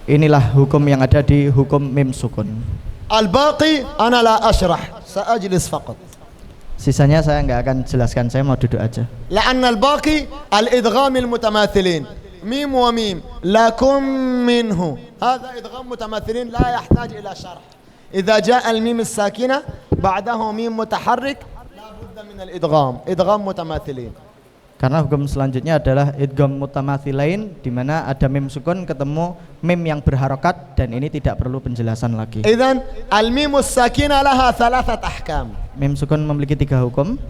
Inilah hukum yang ada di hukum mim sukun. الباقي أنا لا أشرح، سأجلس فقط. Sisanya saya nggak akan jelaskan, saya mau duduk aja. لأن الباقي الإدغام المتماثلين، ميم وميم، لكم منه، هذا إدغام متماثلين لا يحتاج إلى شرح. إذا جاء الميم الساكنة بعده ميم متحرك لا بد من الإدغام، إدغام متماثلين. Karena hukum selanjutnya adalah idgham mutamathilain, di mana ada mim sukun ketemu mim yang berharokat, dan ini tidak perlu penjelasan lagi. إذن الميم الساكنة لها ثلاثة أحكام. Mim sukun memiliki 3 hukum.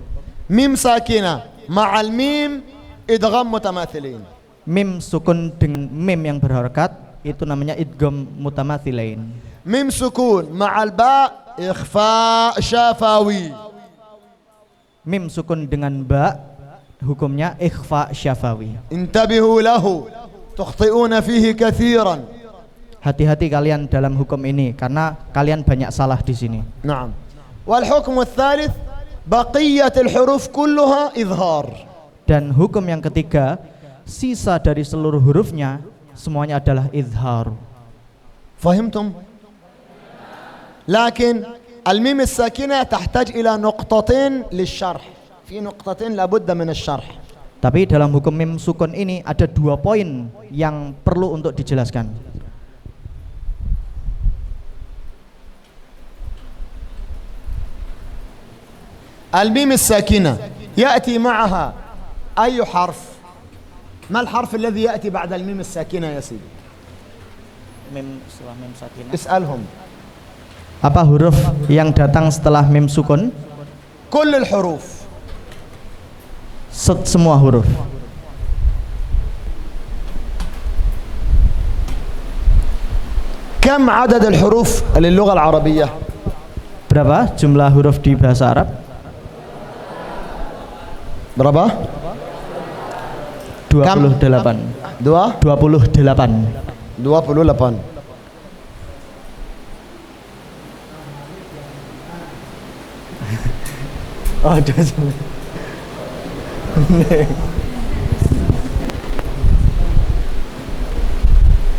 ميم ساكنة مع الميم إدغام متماثلين. Mim sukun dengan mim yang berharokat itu namanya idgham mutamathilain. ميم سكون مع الباء إخفاء شفوي. Mim sukun dengan ba hukumnya ikhfa syafawi. انتبهوا له تخطئون فيه كثيرا. Hati-hati kalian dalam hukum ini karena kalian banyak salah di sini. نعم. والحكم الثالث بقية الحروف كلها إظهار. Dan hukum yang ketiga, sisa dari seluruh hurufnya semuanya adalah izhar. فهمتم؟ لكن الميم الساكنة تحتاج إلى نقطتين للشرح. في نقطتين لابد من الشرح. Tapi dalam hukum mim sukun ini ada 2 poin yang perlu untuk dijelaskan. الميم الساكنة يأتي معها أي حرف؟ ما الحرف الذي يأتي بعد الميم الساكنة يا سيدي؟ Mim setelah mim sakinah. اسألهم. Apa huruf yang datang setelah mim sukun? كل الحروف. Semua huruf. كم عدد الحروف للغة العربية؟ Berapa jumlah huruf di bahasa Arab? berapa؟ 28. 28. 28. Oh,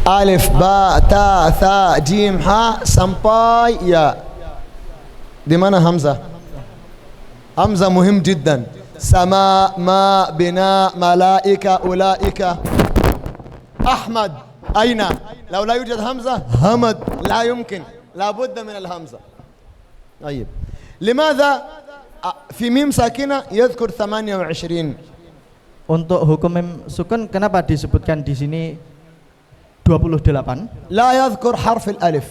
ألف باء تاء ثاء جيم حاء sampai ياء. di mana همزة؟ همزة مهم جدا. سماء ماء بناء ملائكة أولئك. أحمد أين؟ لو لا يوجد همزة همد، لا يمكن، لا بد من الهمزة. طيب لماذا في ميم ساكنة يذكر 28؟ Untuk hukum mim sukun kenapa disebutkan di sini 28? لا يذكر حرف الألف.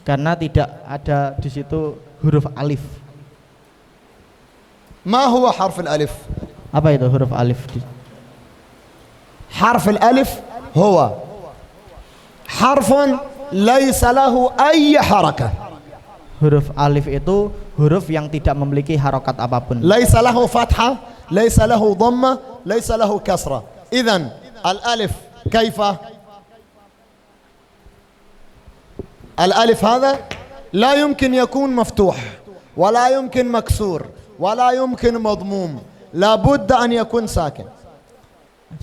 Karena tidak ada di situ huruf alif. ما هو حرف الألف؟ Apa itu huruf alif? حرف الألف هو حرف ليس له أي حركة. Huruf alif itu huruf yang tidak memiliki harokat apapun. ليس له فتحة، ليس له ضمة، ليس له كسرة. إذن الألف كيف؟ الألف هذا لا يمكن يكون مفتوح، ولا يمكن مكسور، ولا يمكن مضموم، لا بد أن يكون ساكن.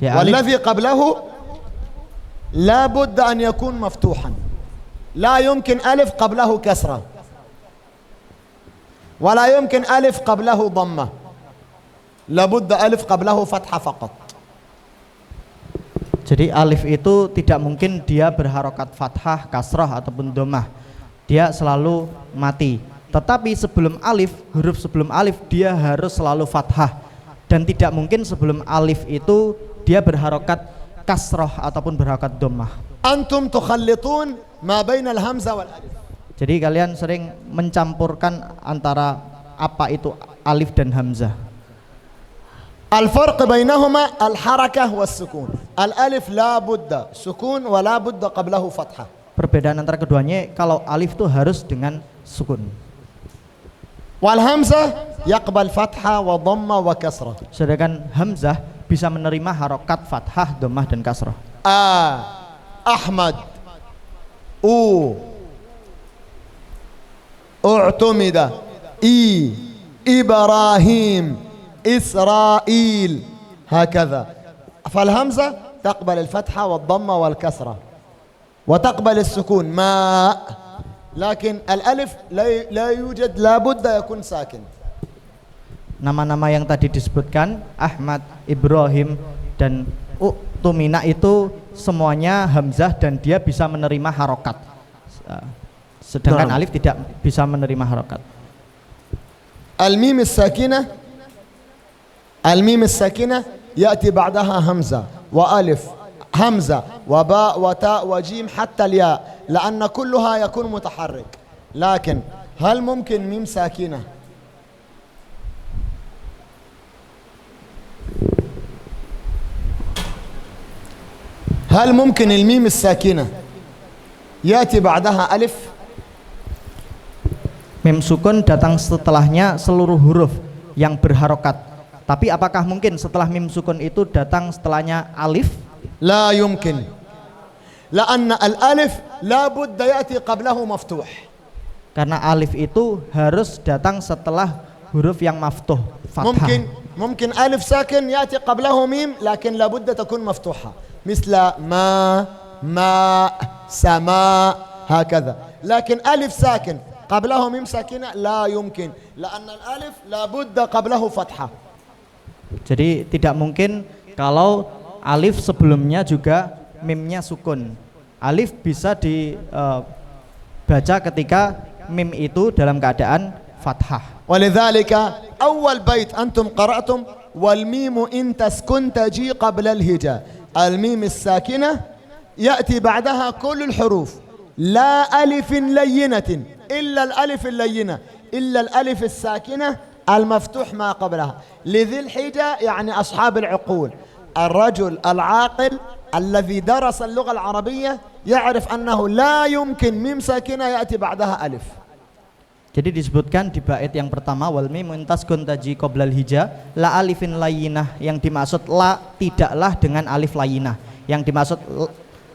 والذي قبله لا بد أن يكون مفتوحا. لا يمكن ألف قبله كسرة، ولا يمكن ألف قبله ضمة، لابد ألف قبله فتحة فقط. Jadi alif itu tidak mungkin dia berharokat fathah, kasrah ataupun dhammah. Dia selalu mati. Tetapi sebelum alif, huruf sebelum alif dia harus selalu fathah. Dan tidak mungkin sebelum alif itu dia berharokat kasroh ataupun berharokat dhammah. أنتم تخلطون ما بين الهمزة والألف. Jadi kalian sering mencampurkan antara apa itu alif dan hamzah. الفرق بينهما الحركة والسكون. الألف لا بد سكون ولا بد قبله فتحة. Perbedaan antara keduanya, kalau alif itu harus dengan sukun. والهمزة يقبل فتحة وضمة وكسرة. Sedangkan hamzah bisa menerima harokat fathah, dhammah dan kasrah. أحمد اعتمد إبراهيم إسرائيل هكذا. فالهمزة تقبل الفتحة والضمة والكسرة وتقبل السكون ماء، لكن الألف لا يوجد، لا بد يكون ساكن. Nama-nama yang tadi disebutkan Ahmad, Ibrahim dan Tumina itu semuanya hamzah dan dia bisa menerima harokat. Sedangkan alif tidak bisa menerima harokat. الميم الساكنة يأتي بعدها همزة وألف همزة وباء وتاء وجيم حتى الياء، لأن كلها يكون متحرك. لكن هل ممكن ميم ساكنة هل ممكن الميم الساكنة يأتي بعدها ألف؟ Mim sukun datang setelahnya seluruh huruf yang berharokat. Tapi apakah mungkin setelah mim sukun itu datang setelahnya alif? لا يمكن، لأن الألف لا بد يأتي قبله مفتوح. Karena alif itu harus datang setelah huruf yang maftuh, fathah. ممكن ألف ساكن يأتي قبله ميم، لكن لا بد تكون مفتوحة، مثل ما سماء هكذا. لكن ألف ساكن قبله ميم ساكنة لا يمكن، لأن الألف لا بد قبله فتحة. Jadi tidak mungkin kalau alif sebelumnya juga mimnya sukun. Alif bisa dibaca ketika mim itu dalam keadaan fathah. ولذلك أول بيت أنتم قرأتم والميم إن تسكن تجي قبل الهجاء. الميم الساكنة يأتي بعدها كل الحروف، لا ألف لينة إلا الألف اللينة، إلا الألف الساكنة المفتوح ما قبلها. لذي الحجة يعني أصحاب العقول، الرجل العاقل الذي درس اللغة العربية يعرف أنه لا يمكن ميم ساكنة يأتي بعدها ألف. Jadi disebutkan di bait yang pertama wal mim taskun taji qoblal hija la alifin layyinah, yang dimaksud la tidaklah dengan alif layyinah. Yang dimaksud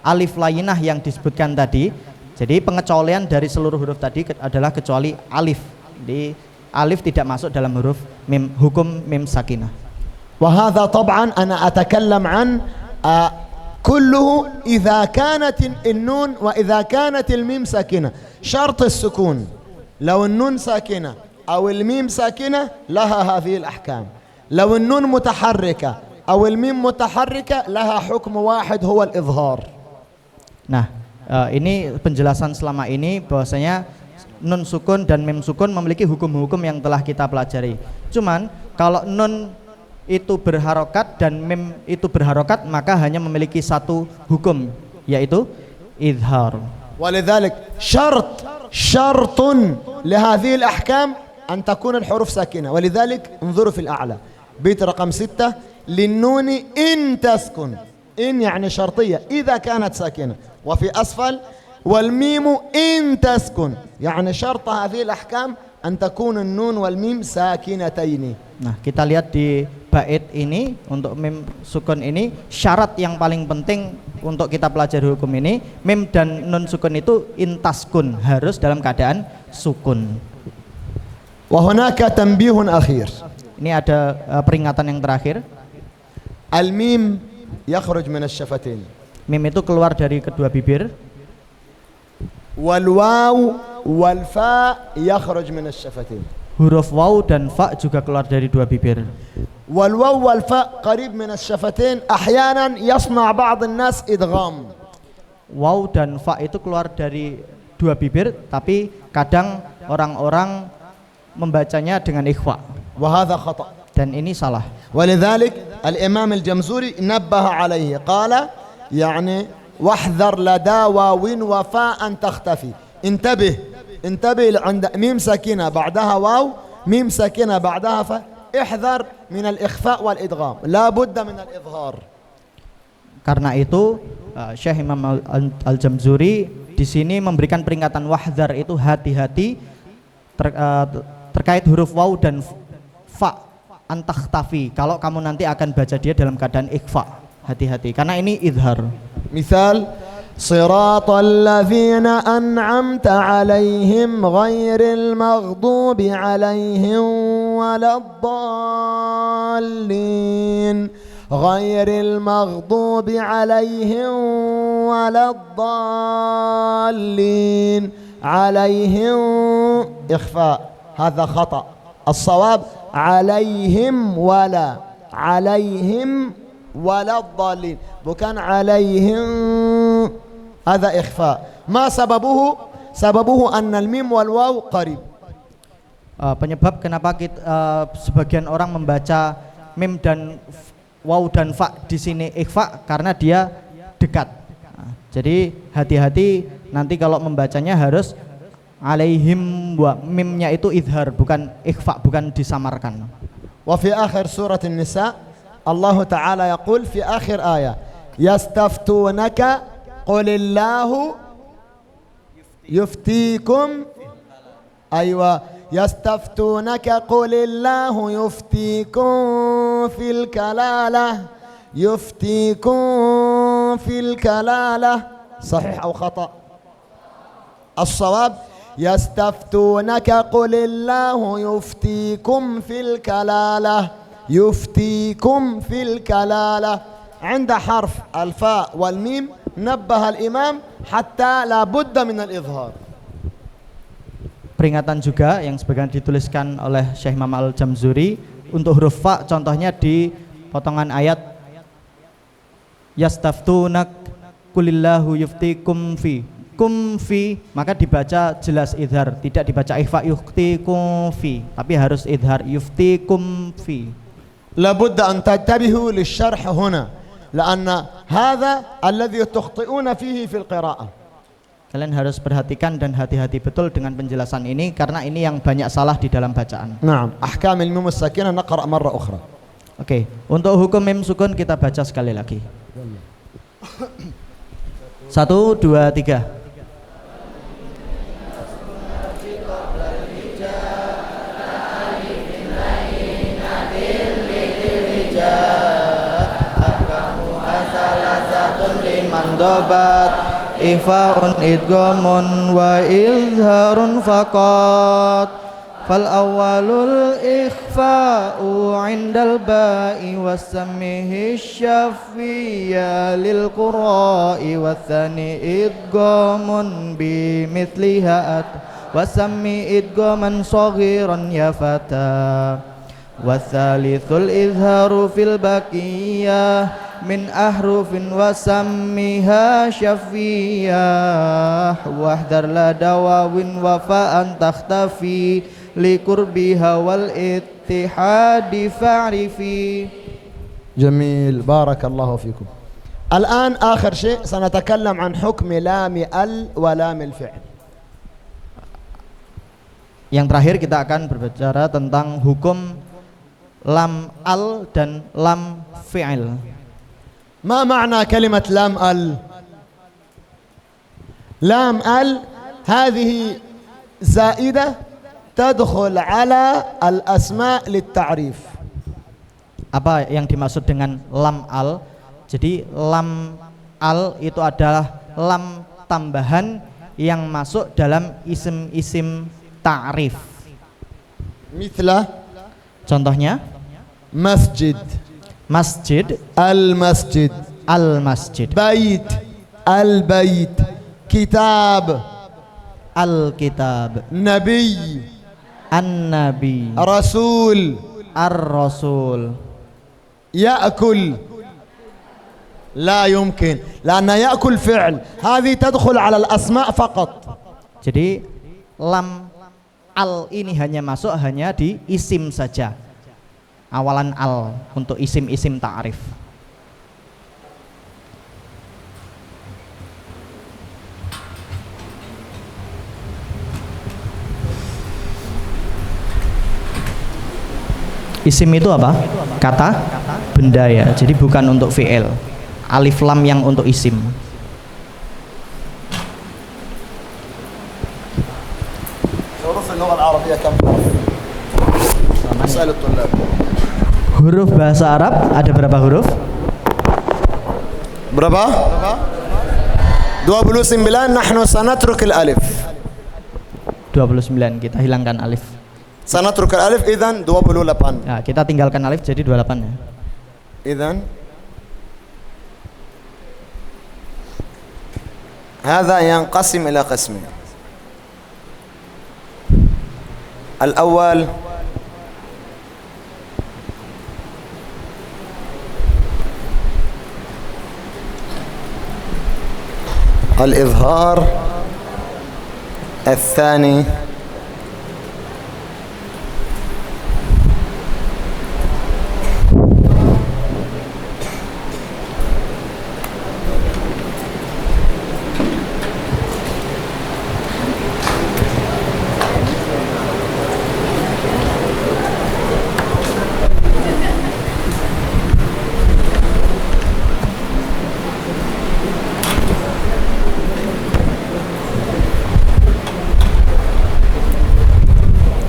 alif layyinah yang disebutkan tadi, jadi pengecualian dari seluruh huruf tadi adalah kecuali alif. Di alif tidak masuk dalam huruf mim, hukum mim sakinah. وهذا طبعا أنا أتكلم عن كله إذا كانت النون وإذا كانت الميم ساكنة. شرط السكون لو النون ساكنة أو الميم ساكنة لها هذه الأحكام. لو النون متحركة أو الميم متحركة لها حكم واحد هو الإظهار. Nah, ini penjelasan selama ini bahwasanya nun sukun dan mim sukun memiliki hukum-hukum yang telah kita pelajari. Cuman kalau nun itu berharokat dan mim itu berharokat, maka hanya memiliki satu hukum, yaitu izhar. ولذلك شرط لهذه الأحكام أن تكون الحروف ساكنة. ولذلك انظروا في الأعلى بيت رقم 6 للنون إن تسكن. إن يعني شرطية إذا كانت ساكنة. وفي أسفل والميم إن تسكن، يعني شرط هذه الأحكام أن تكون النون والميم ساكنتين. Nah, kita lihat di bait ini untuk mim sukun ini, syarat yang paling penting untuk kita pelajari hukum ini, mim dan nun sukun itu intaskun, harus dalam keadaan sukun. وهناك تنبيه أخير. Ini ada peringatan yang terakhir. الميم يخرج من الشفتين. Mim itu keluar dari kedua bibir. والواو والفاء يخرج من الشفتين. Huruf waw dan fa juga keluar dari dua bibir. والواو والفاء قريب من الشفتين. أحيانا يصنع بعض الناس إدغام. Waw dan fa itu keluar dari dua bibir, tapi kadang orang-orang membacanya dengan ikhfa. وهذا خطأ. Dan ini salah. ولذلك الإمام الجمزوري نبه عليه قال يعني واحذر لدى واو وفاء أن تختفي. انتبه عند ميم ساكنة بعدها واو، ميم ساكنة بعدها فاء، احذر من الإخفاء والإدغام، لا بد من الإظهار. Karena itu Syekh Imam Al-Jamzuri di sini memberikan peringatan wahdhar, itu hati-hati terkait huruf waw dan fa, antakhtafi. Kalau kamu nanti akan baca dia dalam keadaan ikhfa, hati-hati karena ini idhar. Misal Siratal ladzina an'amta 'alaihim ghairil maghdubi 'alaihim waladdallin. Ghairil maghdubi 'alaihim waladdallin. 'Alaihim ikhfa, hadha khata'. As-shawab 'alaihim wala 'alaihim waladdallin, bukan 'alaihim. هذا إخفاء. ما سببه؟ سببه أن الميم والواو قريب. Penyebab kenapa sebagian orang membaca mim dan waw dan fa di sini ikhfa karena dia dekat. Jadi hati-hati nanti kalau membacanya harus alaihim, wa mimnya itu idhar bukan ikhfa, bukan disamarkan. Wa fi akhir surat An-Nisa Allah Ta'ala yaqul fi akhir ayat yastaftunaka qulillahu yuftikum. Aywa, yastaftunaka qulillahu yuftikum fil kalalah. Yuftikum fil kalalah, sahih atau khata'? As-shawab yastaftunaka qulillahu yuftikum fil kalalah. يفتيكم في الكلالة. عند حرف الفاء والميم نبه الإمام حتى لا بد من الإظهار. Peringatan juga yang sebagian dituliskan oleh Syekh Imam Al-Jamzuri untuk huruf fa, contohnya di potongan ayat yastaftunak kulillahu yuftikum fi, kum fi, maka dibaca jelas idhar, tidak dibaca ikhfa yuftikum fi, tapi harus idhar yuftikum fi. لابد أن تنتبهوا للشرح هنا لأن هذا الذي تخطئون فيه في القراءة. Kalian harus perhatikan dan hati-hati betul dengan penjelasan ini karena ini yang banyak salah di dalam bacaan. نعم. أحكام الميم الساكنة نقرأ مرة أخرى. Oke, untuk hukum mim sukun kita baca sekali lagi. 1, 2, 3. Mandobat ifaun idghamun wa izharun faqat. Fal awwalul ikhfa'u 'indal ba'i wasammihi syafiyya lil qura'i watsani idghamun bi mithliha wasammi idghaman saghiran ya fata. Wasalithul izharu fil baqiyah min ahrufin wasammiha syafiyah wahdar la dawawin wafa'an takhtafi likurbiha wal ittihadi fa'rifi. جميل، بارك الله فيكم. الآن آخر شيء سنتكلم عن حكم لام ال ولام الفعل. Yang terakhir kita akan berbicara tentang hukum lam al dan lam fi'il. ما معنى كلمة لام ال؟ لام ال هذه زائدة تدخل على الأسماء للتعريف. Apa yang dimaksud dengan lam al? Jadi lam al itu adalah lam tambahan yang masuk dalam isim-isim ta'rif. مثل Contohnya مسجد، masjid, المسجد، al-masjid, بيت، البيت، كتاب، al-kitab, نبي، an-nabi, رسول، ar-rasul. يأكل، لا يمكن لأن يأكل فعل، هذه تدخل على الأسماء فقط. Jadi lam al ini hanya masuk hanya di isim saja, awalan al untuk isim-isim ta'rif. Isim itu apa? Kata benda ya. Jadi bukan untuk fi'il. Alif lam yang untuk isim. حروف اللغة العربية كم حرف؟ اسأل الطلاب. Huruf bahasa Arab ada berapa huruf? Berapa? 29. Nahnu sanatruk al-alif. 29, kita hilangkan alif. Sanatruk al-alif idzan 28. Nah, kita tinggalkan alif jadi 28 ya. إذن هذا ينقسم إلى قسمين. الأول الإظهار، الثاني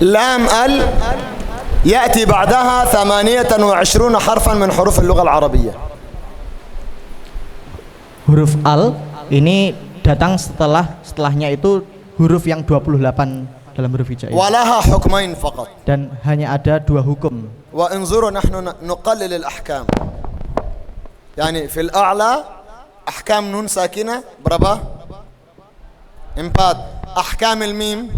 لام ال يأتي بعدها 28 حرفا من حروف اللغة العربية. Huruf al ini datang setelahnya itu huruf yang 28 dalam huruf hijaiyah. ولها حكمين فقط. Dan hanya ada 2 hukum. وانظروا نحن نقلل الأحكام. يعني في الأعلى أحكام نون ساكنة بربا إمبات، أحكام الميم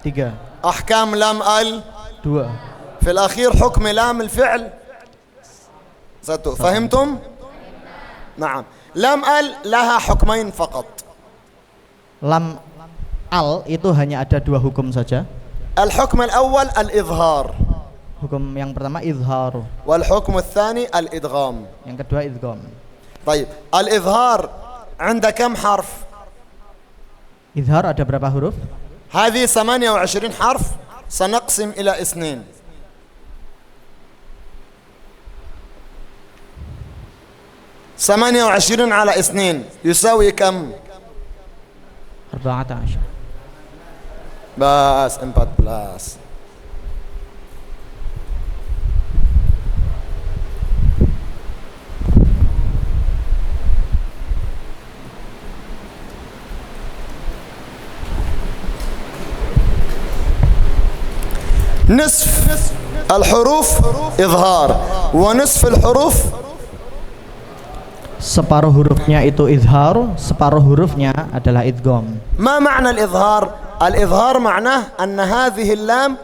3 أحكام لام ال 2 في الأخير حكم لام الفعل. فهمتم؟ نعم. لام ال لها حكمين فقط. Lam al itu hanya ada 2 hukum saja. الحكم الأول الإظهار، Hukum yang pertama izhar, والحكم الثاني الإدغام. yang kedua idgham. طيب الإظهار عند كم حرف؟ Izhar ada berapa huruf? هذه 28 حرف سنقسم إلى 2. 28 على 2 يساوي كم؟ 14. بس 14. نصف الحروف إظهار ونصف الحروف Separuh hurufnya itu izhar, separuh hurufnya adalah idgham. ما معنى الإظهار؟ الإظهار معناه أن هذه اللام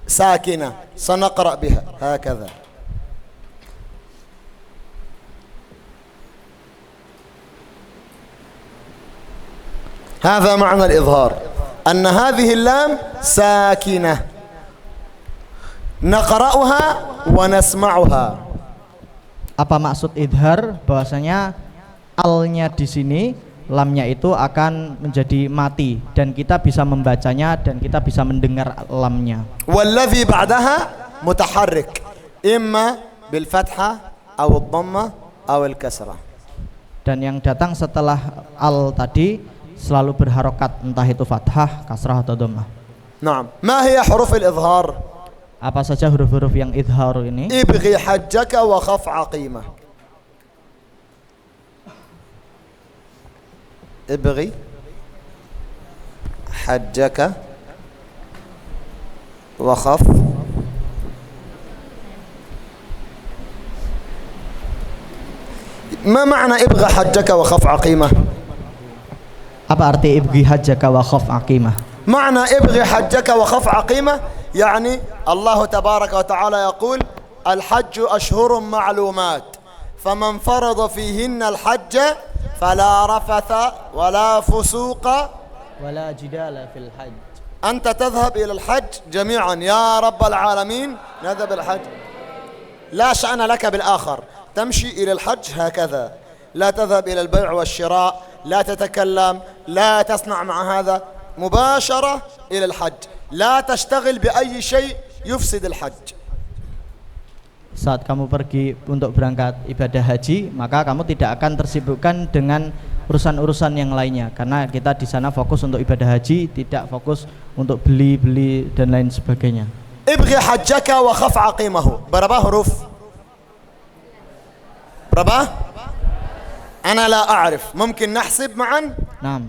ساكنة سنقرأ بها هكذا. هذا معنى الإظهار، أن هذه اللام ساكنة نقرأها ونسمعها. Apa maksud idhar? Bahwasanya alnya di sini, lamnya itu akan menjadi mati dan kita bisa membacanya dan kita bisa mendengar lamnya. والذي بعدها متحرك إما بالفتحة أو الضمة أو الكسرة. Dan yang datang setelah al tadi selalu berharokat, entah itu fathah, kasrah atau dhammah. نعم. ما هي حروف الإظهار؟ Apa saja huruf-huruf yang idhar ini? ابغي حجك وخف عقيمة. ابغي حجك وخف ما معنى ابغى حجك وخف عقيمة؟ Apa arti ibghi hajjaka wa khaf aqimah? معنى ابغي حجك وخف عقيمة يعني الله تبارك وتعالى يقول الحج أشهر معلومات فمن فرض فيهن الحج فلا رفث ولا فسوق Wala jidala fil hajj. أنت تذهب إلى الحج جميعا يا رب العالمين نذهب الحج، لا شأن لك بالآخر، تمشي إلى الحج هكذا، لا تذهب إلى البيع والشراء، لا تتكلم، لا تصنع مع هذا، مباشرة إلى الحج، لا تشتغل بأي شيء يفسد الحج. saat kamu pergi untuk berangkat ibadah haji, maka kamu tidak akan tersibukkan dengan urusan-urusan yang lainnya, karena kita di sana fokus untuk ibadah haji, tidak fokus untuk beli-beli dan lain sebagainya. ابغي حجك وخف عقيمه. berapa huruf? berapa? أنا لا أعرف. ممكن نحسب معا؟ Naam.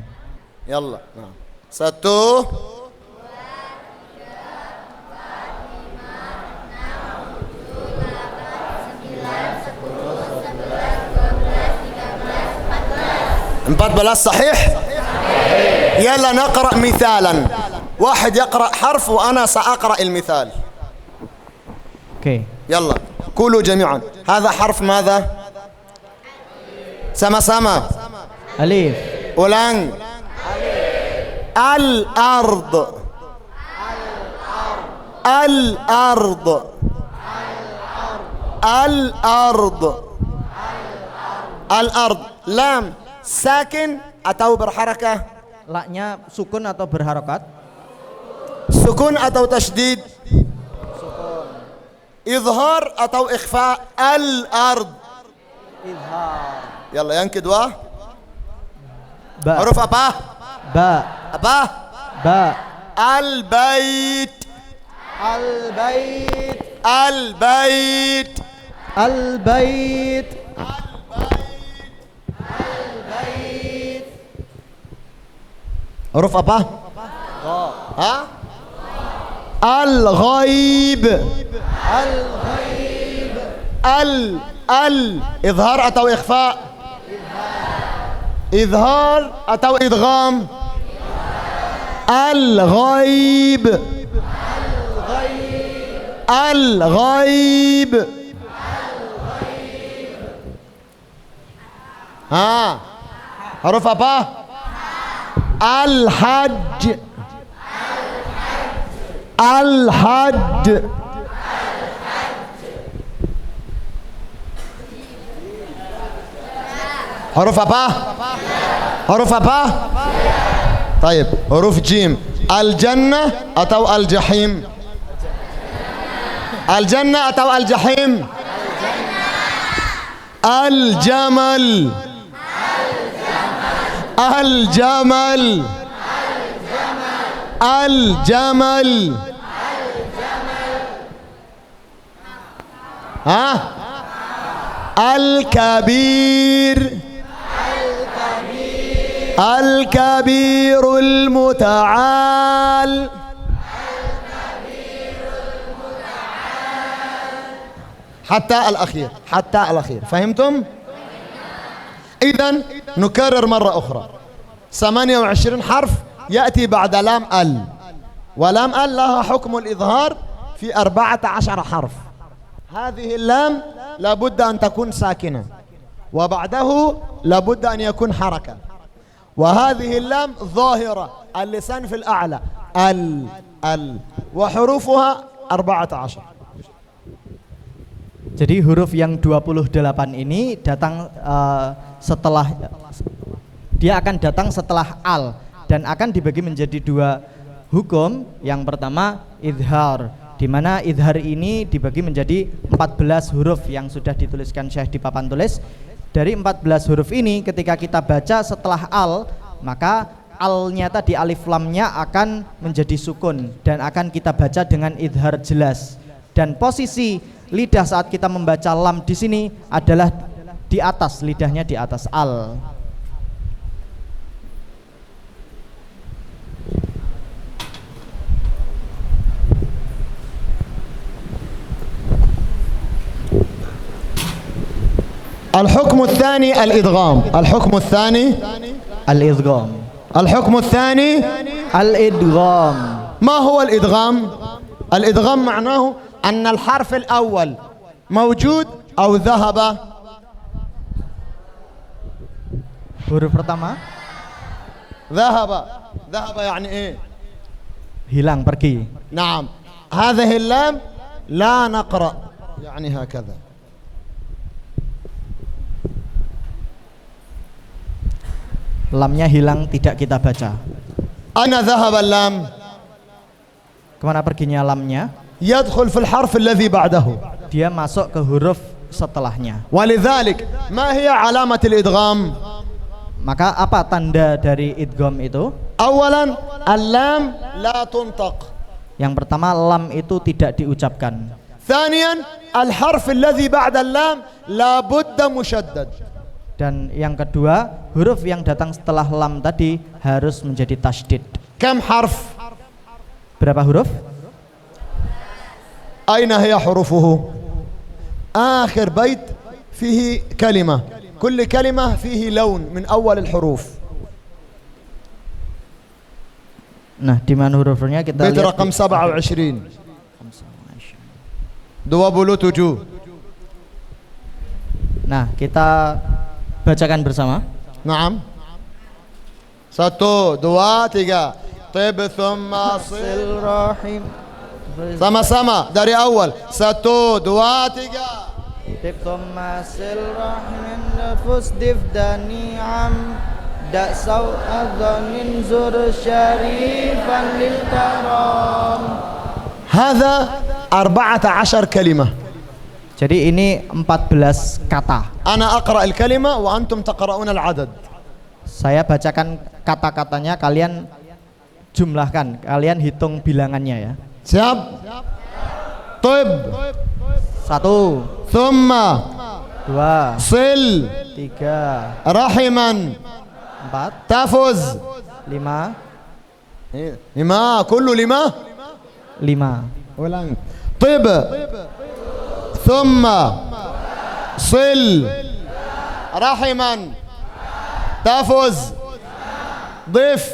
يلا. نعم. 1 14 صحيح؟ يلا نقرأ مثالا. واحد يقرأ حرف وأنا سأقرأ المثال. Oke. يلا قولوا جميعا. هذا حرف ماذا؟ sama-sama. Alif. ulang. الأرض. الأرض. الأرض. الأرض. لام sakin atau berharakah? La-nya sukun atau berharokat? sukun atau tasydid? sukun. Izhar atau ikhfa? Al-ard. Izhar. Yalla yang kedua. Ba. Huruf apa? Ba. Apa? Ba. Al-bait. Al-bait. Al-bait. Al-bait. Huruf apa? Ha? Al-ghaib. Al-ghaib. Izhar atau ikhfa? Izhar atau idgham? Al-ghaib. Al-ghaib. Ha? Huruf apa? Al-hajj. Al-hajj. Huruf apa? Huruf apa? طيب huruf jim. Al-jannah atau al-jahim? Al-jannah atau al-jahim? Al-jamal. Al-jamal. Al-jamal. Ha? Al-kabir. Al-kabir al-muta'al. حتى الأخير. حتى الأخير. فهمتم؟ إذن نكرر مرة أخرى. 28 حرف يأتي بعد لام ال، ولام ال لها حكم الإظهار في 14 حرف. هذه اللام لابد أن تكون ساكنة، وبعده لابد أن يكون حركة، وهذه اللام ظاهرة، اللسان في الأعلى، ال وحروفها 14. Jadi huruf yang 28 ini datang setelah, dia akan datang setelah al dan akan dibagi menjadi 2 hukum. Yang pertama idhar, di mana idhar ini dibagi menjadi 14 huruf yang sudah dituliskan Syekh di papan tulis. Dari 14 huruf ini ketika kita baca setelah al, maka alnya tadi, alif lamnya akan menjadi sukun dan akan kita baca dengan idhar jelas. Dan posisi lidah saat kita membaca lam di sini adalah di atas, lidahnya di atas al. الحكم الثاني الإدغام. الحكم الثاني Al-idgham. الحكم الثاني Al-idgham. ما هو الإدغام؟ الإدغام معناه أن الحرف الأول موجود أو ذهب. Huruf pertama ذهب. ذهب يعني إيه؟ hilang, pergi. نعم. هذه اللام لا نقرأ يعني هكذا. Lamnya hilang, tidak kita baca. أين ذهب اللام؟ Kemana perginya lamnya? يدخل في الحرف الذي بعده. dia masuk ke huruf setelahnya. ولذلك ما هي علامة الإدغام؟ Maka apa tanda dari idgham itu? أولا اللام لا تنطق. Yang pertama, lam itu tidak diucapkan. ثانيا الحرف الذي بعد اللام لا بد مشدد. Dan yang kedua, huruf yang datang setelah lam tadi harus menjadi tasydid. كم حرف؟ Berapa huruf? أين هي حروفه؟ آخر بيت فيه كلمة، كل كلمة فيه لون من أول الحروف. Nah, di mana hurufnya kita بيت lihat رقم 27 27. Nah, kita bacakan bersama. نعم. 1 2 3. طيب ثم صل Rahim. sama-sama dari awal. 1 2 3. Tibtumma silrahmin nafus difdani am da'saw adhanin zur syarifan lil karam. هذا 14 كلمة. Jadi ini 14 kata. أنا أقرأ الكلمة وأنتم تقرؤون العدد. Saya bacakan kata-katanya, kalian jumlahkan, kalian hitung bilangannya ya. siap. طيب 1 ثم 2 صل 3 رحما 4 تفز 5 لما كله لما 5 طيب ثم صل رحما تفز ضف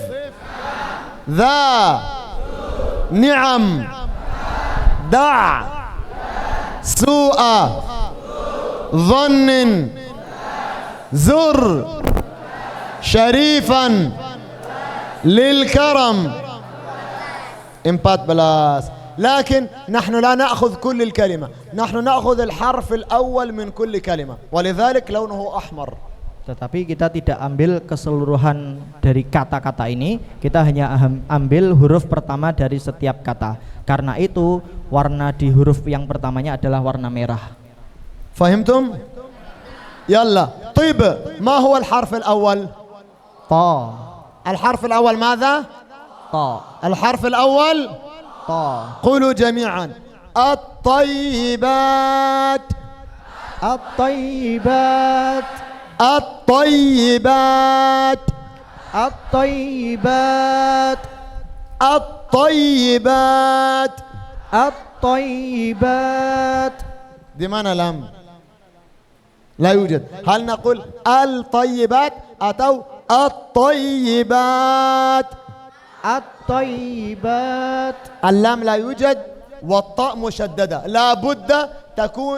ذا نعم دع سوء ظن زر شريفا للكرم 14. لكن نحن لا نأخذ كل الكلمة، نحن نأخذ الحرف الأول من كل كلمة، ولذلك لونه أحمر. Tetapi kita tidak ambil keseluruhan dari kata-kata ini, kita hanya ambil huruf pertama dari setiap kata. Karena itu warna di huruf yang pertamanya adalah warna merah. فهمتم؟ يلا. طيب ما هو الحرف الأول؟ Ta. الحرف الأول ماذا؟ Ta. الحرف الأول Ta. قولوا جميعا الطيبات. At-tayyibat. الطيبات. At-tayyibat. الطيبات. At-tayyibat. دي معنى لام لا يوجد. هل نقول الطيبات أو الطيبات؟ At-tayyibat. اللام لا يوجد والطاء مشددة، لا بد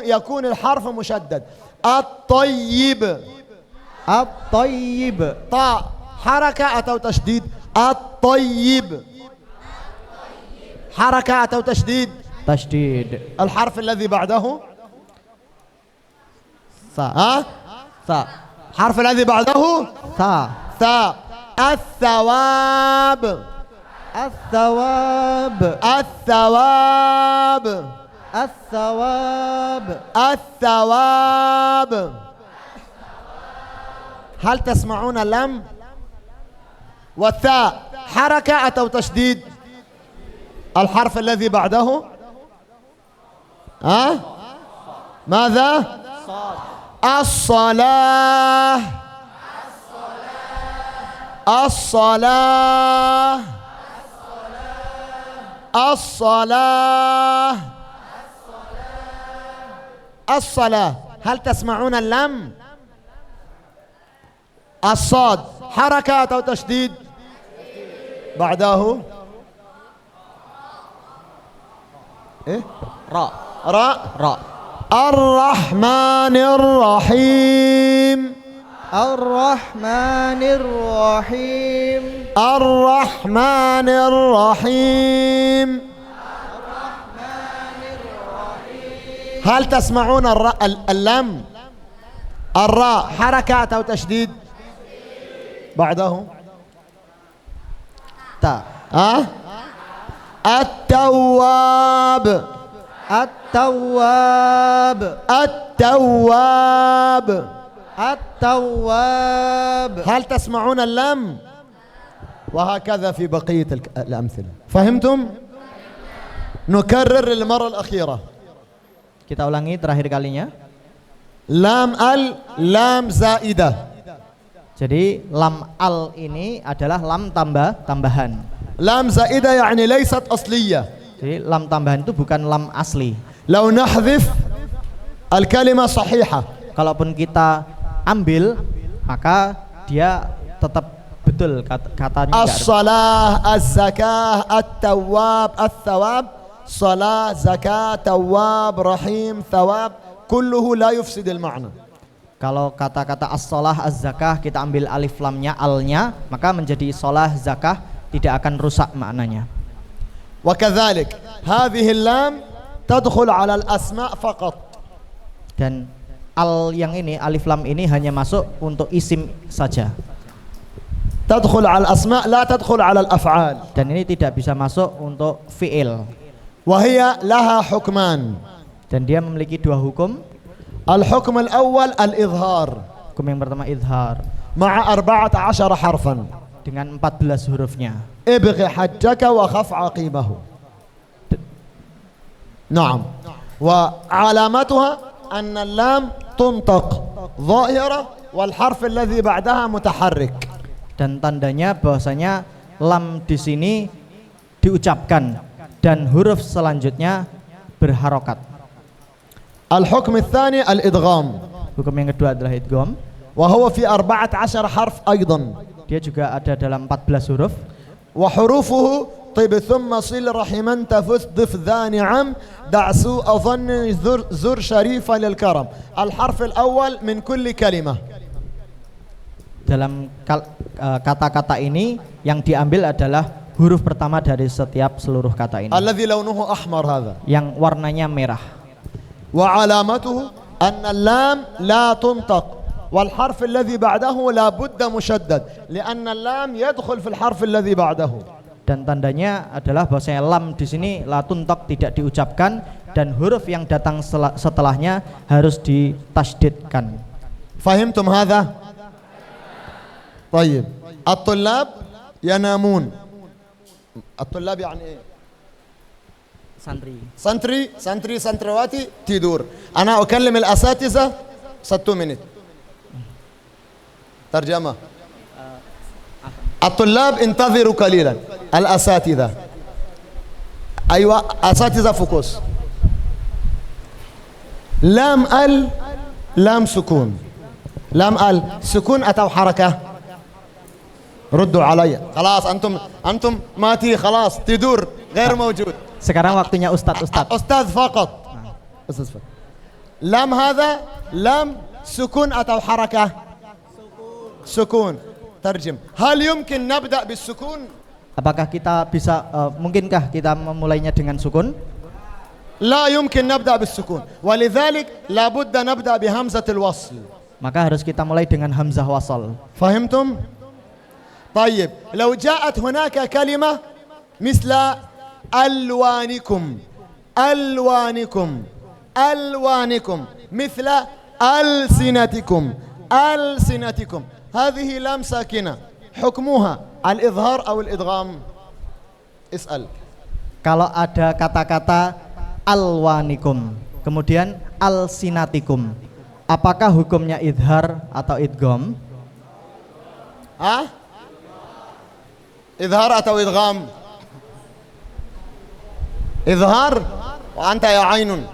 يكون الحرف مشدد. الطيب. At-tayyib. طاء حركة أو تشديد؟ الطيب حركة أو تشديد؟ Tasydid. الحرف الذي بعده Sa. ها؟ Sa. الحرف الذي بعده Sa. ثاء. الثواب. As-sawab. الثواب. As-sawab. الثواب. هل تسمعون اللام والثاء حركة أو تشديد؟ الحرف الذي بعده ماذا؟ الصلاة. الصلاة. الصلاة. الصلاة. هل تسمعون اللام؟ الصاد حركة أو تشديد؟ بعده إيه؟ Ra. راء. Ra. الرحمن الرحيم. Ar-Rahmanir Rahim. الرحمن الرحيم. هل تسمعون اللام؟ الراء حركة أو تشديد؟ بعده Ta. التواب. At-Tawwab. التواب. At-Tawwab. هل تسمعون اللام؟ وهكذا في بقية الأمثلة. فهمتم؟ نكرر للمرة الأخيرة. Kita ulangi terakhir kalinya. لام لام زائدة. Jadi lam al ini adalah lam tambahan. لام زائدة يعني ليست أصلية. Jadi lam tambahan itu bukan lam asli. لو نحذف الكلمة صحيحة. Kalaupun kita ambil, maka dia tetap betul katanya. الصلاة الزكاة التواب الثواب صلاة زكاة تواب رحيم ثواب كله لا يفسد المعنى. Kalau kata-kata as-shalah az-zakah kita ambil alif lamnya alnya, maka menjadi shalah zakah, tidak akan rusak maknanya. وكذلك هذه اللام تدخل على الأسماء فقط. Dan al yang ini, alif lam ini hanya masuk untuk isim saja. تدخل على الأسماء لا تدخل على الأفعال. Dan ini tidak bisa masuk untuk fi'il. وهي لها حكمان. Dan dia memiliki dua hukum. الحكم الأول الإظهار Hukum yang pertama idhar مع 14 حرفا. dengan 14 hurufnya. ابغ حجك وخف عقيبه. نعم. وعلامتها أن اللام تنطق ظاهرة والحرف الذي بعدها متحرك. Dan tandanya bahwasanya lam di sini diucapkan dan huruf selanjutnya berharokat. الحكم الثاني الإدغام. Hukum yang kedua adalah idgham. وهو في 14 حرف أيضا. Dia juga ada dalam 14 huruf. وحروفه طيب ثم صل رحما تفث ضف ذا نعم دع سوء ظن زر شريفا للكرم. الحرف الأول من كل كلمة. Dalam kata-kata ini yang diambil adalah huruf pertama dari setiap seluruh kata ini. الذي لونه أحمر هذا. Yang warnanya merah. وعلامته أن اللام لا تنطق والحرف الذي بعده لا بد مشدد لأن اللام يدخل في الحرف الذي بعده. Dan tandanya adalah bahwasanya lam di sini la tuntak, tidak diucapkan, dan huruf yang datang setelahnya harus ditasydidkan. فهمتم هذا؟ طيب الطلاب ينامون. الطلاب يعني ايه؟ سنتري سنترواتي تدور. أنا أكلم الأساتذة 6 minutes. ترجمة. الطلاب انتظروا قليلا. الأساتذة أيوة أساتذة فوكس. لام لام سكون. لام سكون أتوا حركة. ردوا علي. خلاص أنتم ماتي خلاص تدور غير موجود. Sekarang waktunya Ustadz. أستاذ فقط. أستاذ فقط. لام هذا لام سكون أتوا حركة. سكون. ترجم. هل يمكن نبدأ بالسكون؟ Apakah kita bisa mungkinkah kita memulainya dengan sukun? لا يمكن نبدأ بالسكون ولذلك لابد نبدأ بهمزة الوصل. Maka harus kita mulai dengan hamzah wasal. فهمتم؟ طيب لو جاءت هناك كلمة مثل ألوانكم ألوانكم ألوانكم مثل ألسنتكم ألسنتكم هذه لام ساكنة حكمها الإظهار أو الإدغام؟ اسأل. Kalau ada kata-kata alwanikum kemudian alsinatikum, apakah hukumnya idhar atau idgham? إظهار أو إدغام؟ إظهار. وأنت يا عين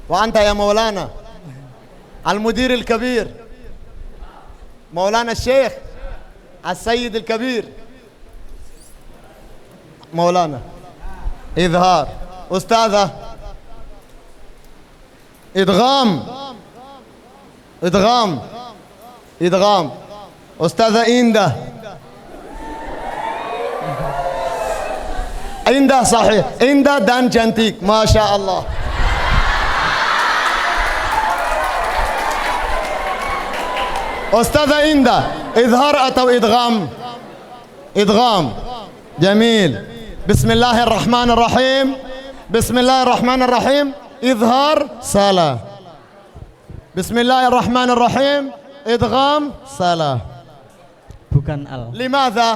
وأنت يا مولانا المدير الكبير مولانا الشيخ السيد الكبير مولانا. إظهار. أستاذة إدغام. إدغام. إدغام. أستاذة إنده. إنده صحيح. إنده دان جنتيك ما شاء الله. أستاذة إنده إظهار أو إدغام؟ إدغام. جميل. بسم الله الرحمن الرحيم. بسم الله الرحمن الرحيم إظهار صلاة. بسم الله الرحمن الرحيم إدغام صلاة. bukan al. لماذا؟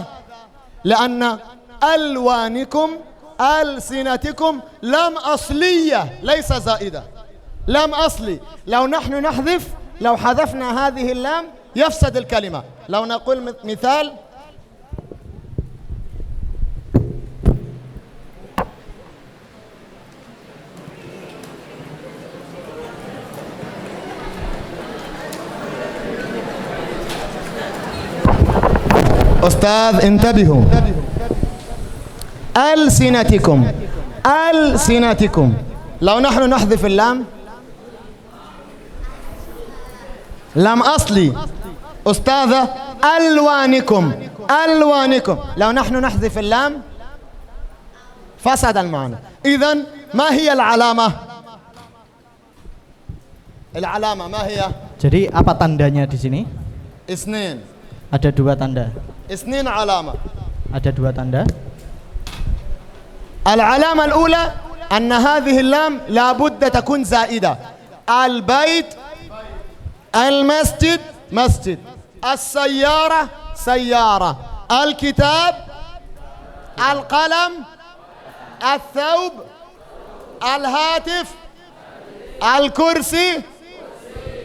لأن ألوانكم ألسنتكم لام أصلية ليس زائدة، لام أصلي. لو نحن نحذف، لو حذفنا هذه اللام يفسد الكلمة. لو نقول مثال أستاذ انتبهوا، ألسنتكم ألسنتكم، لو نحن نحذف اللام، لام أصلي. أستاذة ألوانكم ألوانكم، لو نحن نحذف اللام فسد المعنى. إذن ما هي العلامة؟ العلامة ما هي؟ Jadi apa tandanya di sini? اثنين. Ada dua tanda. اثنين علامة. Ada dua tanda. العلامة الأولى أن هذه اللام لابد تكون زائدة. البيت المسجد مسجد، السيارة سيارة، الكتاب، القلم، الثوب، الهاتف، الكرسي،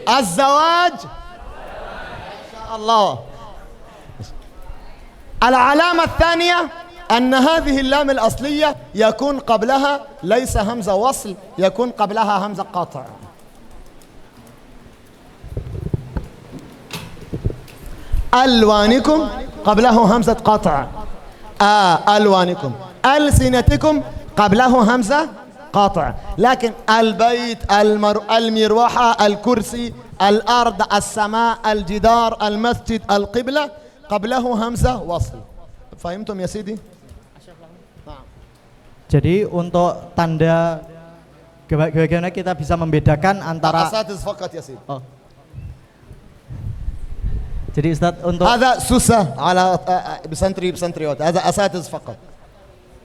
الزواج. ما شاء الله. العلامة الثانية أن هذه اللام الأصلية يكون قبلها ليس همزة وصل، يكون قبلها همزة قطع. ألوانكم قبله همزة قطع. ألوانكم. ألسنتكم قبله همزة قطع. لكن البيت، المروحة، الكرسي، الأرض، السماء، الجدار، المسجد، القبلة قبله همزة وصل. فهمتم يا سيدي؟ Jadi untuk tanda bagaimana kita bisa membedakan antara أساتذ فقط يا سيدي. Oh. Jadi Ustadz untuk هذا سوسة على بسنتريوت، هذا أساتذ فقط.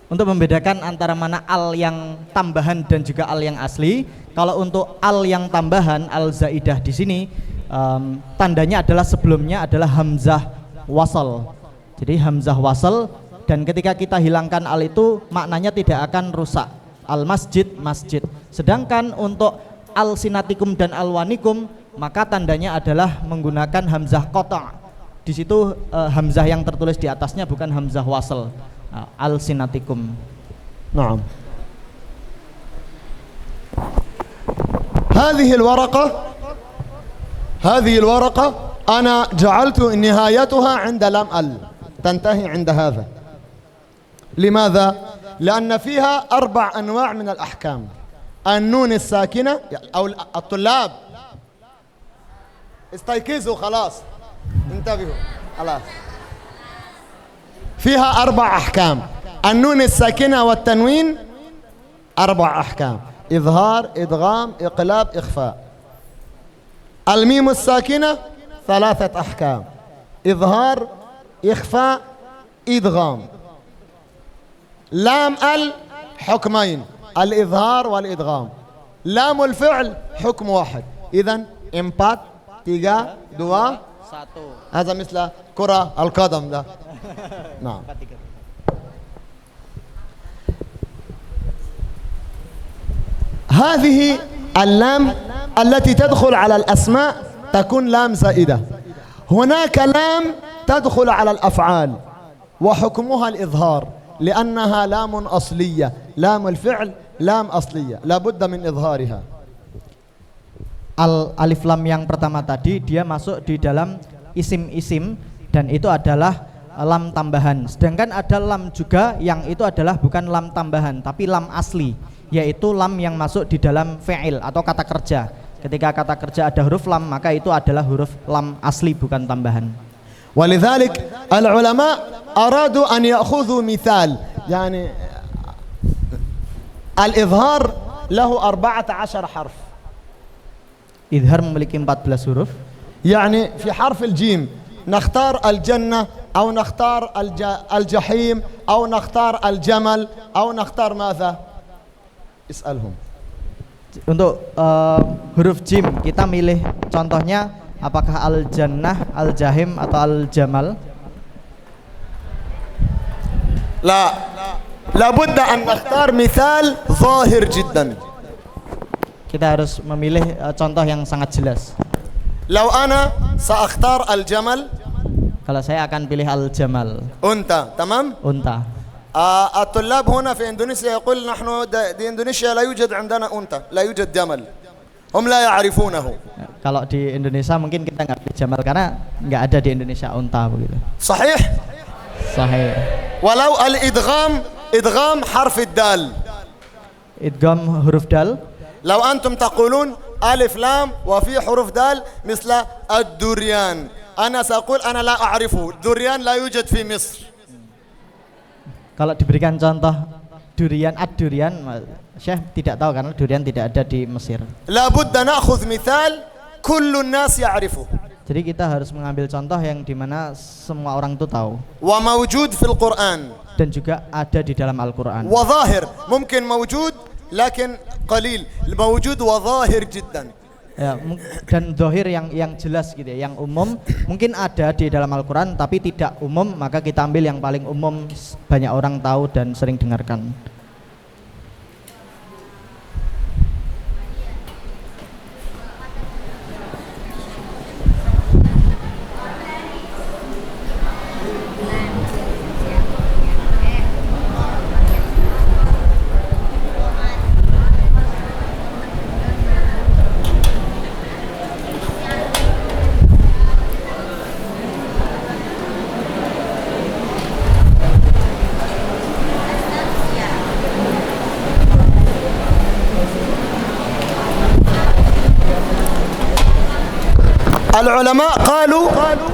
Untuk membedakan antara mana al yang tambahan dan juga al yang asli. Kalau untuk al yang tambahan, al zaidah di sini tandanya adalah sebelumnya adalah hamzah wasal. Jadi hamzah wasal, dan ketika kita hilangkan al itu maknanya tidak akan rusak. Al masjid masjid. Sedangkan untuk al sinatikum dan alwanikum maka tandanya adalah menggunakan hamzah qata'. Di situ hamzah yang tertulis di atasnya bukan hamzah wasal. Al sinatikum. نعم. هذه الورقة أنا جعلت نهايتها عند لام ال، تنتهي عند هذا. لماذا؟ لأن فيها 4 أنواع من الأحكام. النون الساكنة، أو الطلاب استيقظوا خلاص، انتبهوا خلاص. فيها 4 أحكام. النون الساكنة والتنوين 4 أحكام: إظهار، إدغام، إقلاب، إخفاء. الميم الساكنة 3 أحكام: إظهار، إخفاء، إدغام. لام ال حكمين: الإظهار والإدغام. لام الفعل حكم واحد. إذن 4, 3, 2. هذا مثل كرة القدم ده. نعم. هذه اللام التي تدخل على الأسماء تكون لام زائدة. هناك لام تدخل على الأفعال وحكمها الإظهار لأنها لام أصلية. لام الفعل لام أصلية لا بد من إظهارها. Alif lam yang pertama tadi dia masuk di dalam isim-isim dan itu adalah lam tambahan. Sedangkan ada lam juga yang itu adalah bukan lam tambahan tapi lam asli, yaitu lam yang masuk di dalam fi'il atau kata kerja. Ketika kata kerja ada huruf lam maka itu adalah huruf lam asli bukan tambahan. ولذلك العلماء أرادوا أن يأخذوا مثال، يعني الإظهار له 14 حرف. Idhar memiliki 14 huruf. يعني في حرف الجيم نختار الجنة أو نختار الجحيم أو نختار الجمل أو نختار ماذا؟ اسألهم. Untuk huruf jim kita milih contohnya apakah al-jannah, al-jahim atau al-jamal? لا لابد أن نختار مثال ظاهر جدا. Kita harus memilih contoh yang sangat jelas. لو أنا سأختار الجمل. Kalau saya akan pilih al-jamal. أنثى تمام. Unta. الطلاب هنا في إندونيسيا يقول نحن دي إندونيسيا لا يوجد عندنا أنثى لا يوجد جمل هم لا يعرفونه. Kalau di Indonesia mungkin kita nggak pilih jamal karena nggak ada di Indonesia unta begitu. صحيح. Sahih. ولو الإدغام إدغام حرف الدال. Idgham huruf dal. لو أنتم تقولون ألف لام وفي حروف دال مثل الدريان أنا سأقول أنا لا أعرفه الدريان لا يوجد في مصر. Kalau diberikan contoh durian, ad-durian, Syekh tidak tahu karena durian tidak ada di Mesir. لابد نأخذ مثال كل الناس يعرفه. Jadi kita harus mengambil contoh yang dimana semua orang itu tahu. وموجود في القرآن. Dan juga ada di dalam Al-Quran. وظاهر ممكن موجود لكن قليل موجود وظاهر جدا. Ya, dan zahir yang jelas gitu ya, yang umum mungkin ada di dalam Al-Quran tapi tidak umum, maka kita ambil yang paling umum banyak orang tahu dan sering dengarkan.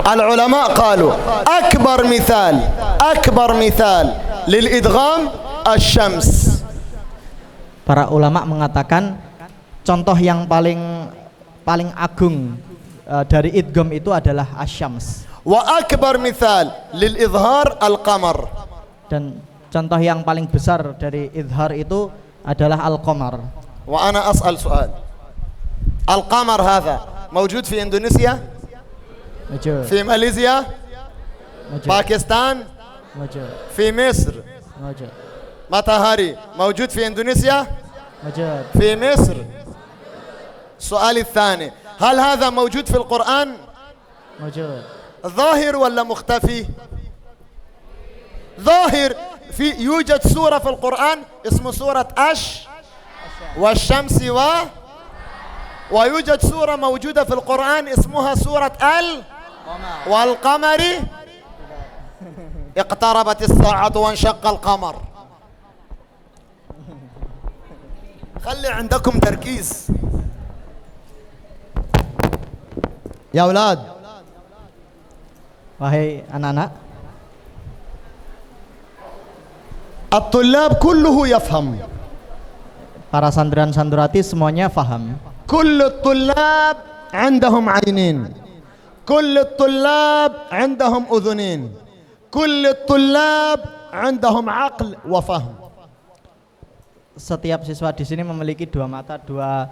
العلماء قالوا أكبر مثال للإدغام الشمس. Para ulama mengatakan contoh yang paling agung dari idgham itu adalah asyams. وأكبر مثال للإظهار القمر. Dan contoh yang paling besar dari idhar itu adalah al-qamar. وأنا أسأل سؤال القمر هذا موجود في إندونيسيا؟ Maju. في ماليزيا؟ Maju. باكستان؟ Maju. في مصر؟ Maju. مطهري موجود في إندونيسيا؟ Maju. في مصر. السؤال الثاني هل هذا موجود في القرآن؟ Maju. ظاهر ولا مختفي؟ ظاهر. يوجد سورة في القرآن اسمه سورة والشمس ويوجد سورة موجودة في القرآن اسمها سورة والقمر اقتربت الساعة وانشق القمر. خلي عندكم تركيز يا أولاد. Wahai anak-anak, الطلاب كله يفهم. para santriwan-santriwati semuanya faham. كل الطلاب عندهم عينين. كل الطلاب عندهم أذنين. كل الطلاب عندهم عقل وفهم. Setiap siswa di sini memiliki dua mata, dua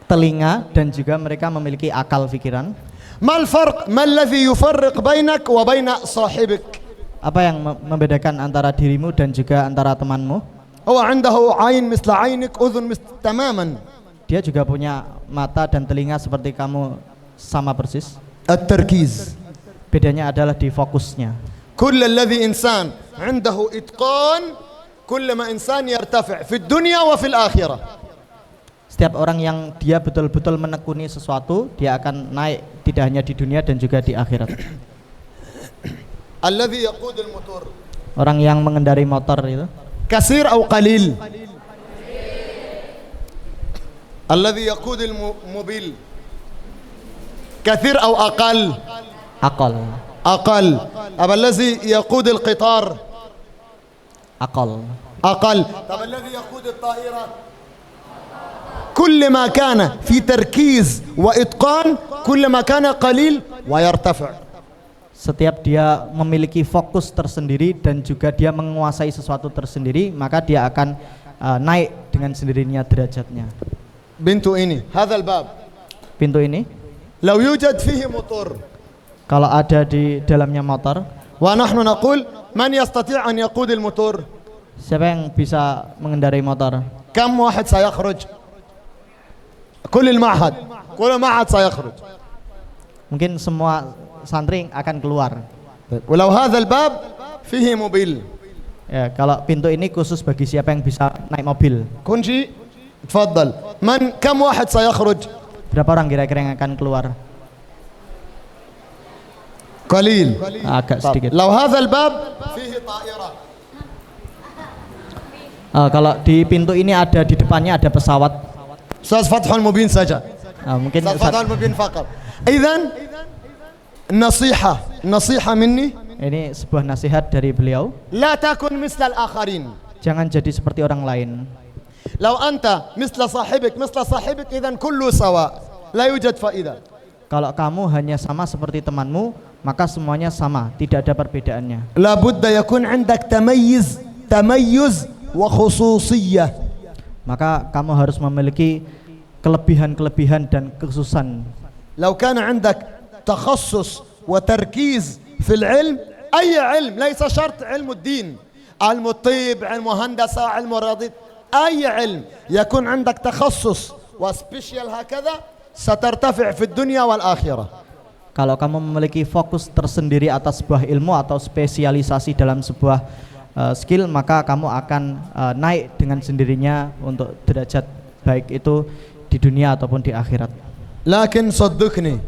telinga, dan juga mereka memiliki akal pikiran. ما الفرق؟ ما الذي يفرق بينك وبين صاحبك؟ Apa yang membedakan antara dirimu dan juga antara temanmu? هو عنده عين مثل عينك أذن مثل تماما. Dia juga punya mata dan telinga seperti kamu, sama persis. التركيز. Bedanya adalah di fokusnya. كل الذي إنسان عنده إتقان كلما إنسان يرتفع في الدنيا وفي الآخرة. Setiap orang yang dia betul-betul menekuni sesuatu, dia akan naik tidak hanya di dunia dan juga di akhirat. الذي يقود الموتور. Orang yang mengendarai motor itu كثير أو قليل؟ الذي يقود الموبيل كثير أو أقل؟ akal. أقل. أما الذي يقود القطار؟ Akal. أقل. طب الذي يقود الطائرة؟ كلما كان في تركيز وإتقان كلما كان قليل ويرتفع. Setiap dia memiliki fokus tersendiri dan juga dia menguasai sesuatu tersendiri, maka dia akan naik dengan sendirinya derajatnya. بنتو إني هذا الباب Pintu ini لو يوجد فيه موتور kalau ada di dalamnya motor, ونحن نقول من يستطيع أن يقود الموتور؟ siapa yang bisa mengendarai motor? كم واحد سيخرج؟ كل المعهد سيخرج. Mungkin semua santri akan keluar. ولو هذا الباب فيه موبيل Ya, kalau pintu ini khusus bagi siapa yang bisa naik mobil. كنجي تفضل كم واحد سيخرج؟ Berapa orang kira-kira yang akan keluar? قليل. Agak sedikit. لو هذا الباب فيه طائرة Kalau di pintu ini ada di depannya ada pesawat. أستاذ فتح المبين سجى Mungkin أستاذ فتح المبين فقط. إذن نصيحة مني ini sebuah nasihat dari beliau. لا تكن مثل الآخرين. Jangan jadi seperti orang lain. لو أنت مثل صاحبك إذن كله سواء لا يوجد فائدة. Kalau kamu hanya sama seperti temanmu, maka semuanya sama, tidak ada perbedaannya. لابد يكون عندك تميز وخصوصية. Maka kamu harus memiliki kelebihan-kelebihan dan kekhususan. لو كان عندك تخصص وتركيز في العلم، أي علم، ليس شرط علم الدين، علم الطب، علم الهندسة، علم الرياضيات، أي علم يكون عندك تخصص وسبيشال هكذا سترتفع في الدنيا والآخرة. Kalau kamu memiliki fokus tersendiri atas sebuah ilmu atau spesialisasi dalam sebuah skill, maka kamu akan naik dengan sendirinya untuk derajat baik itu di dunia ataupun di akhirat. لكن صدقني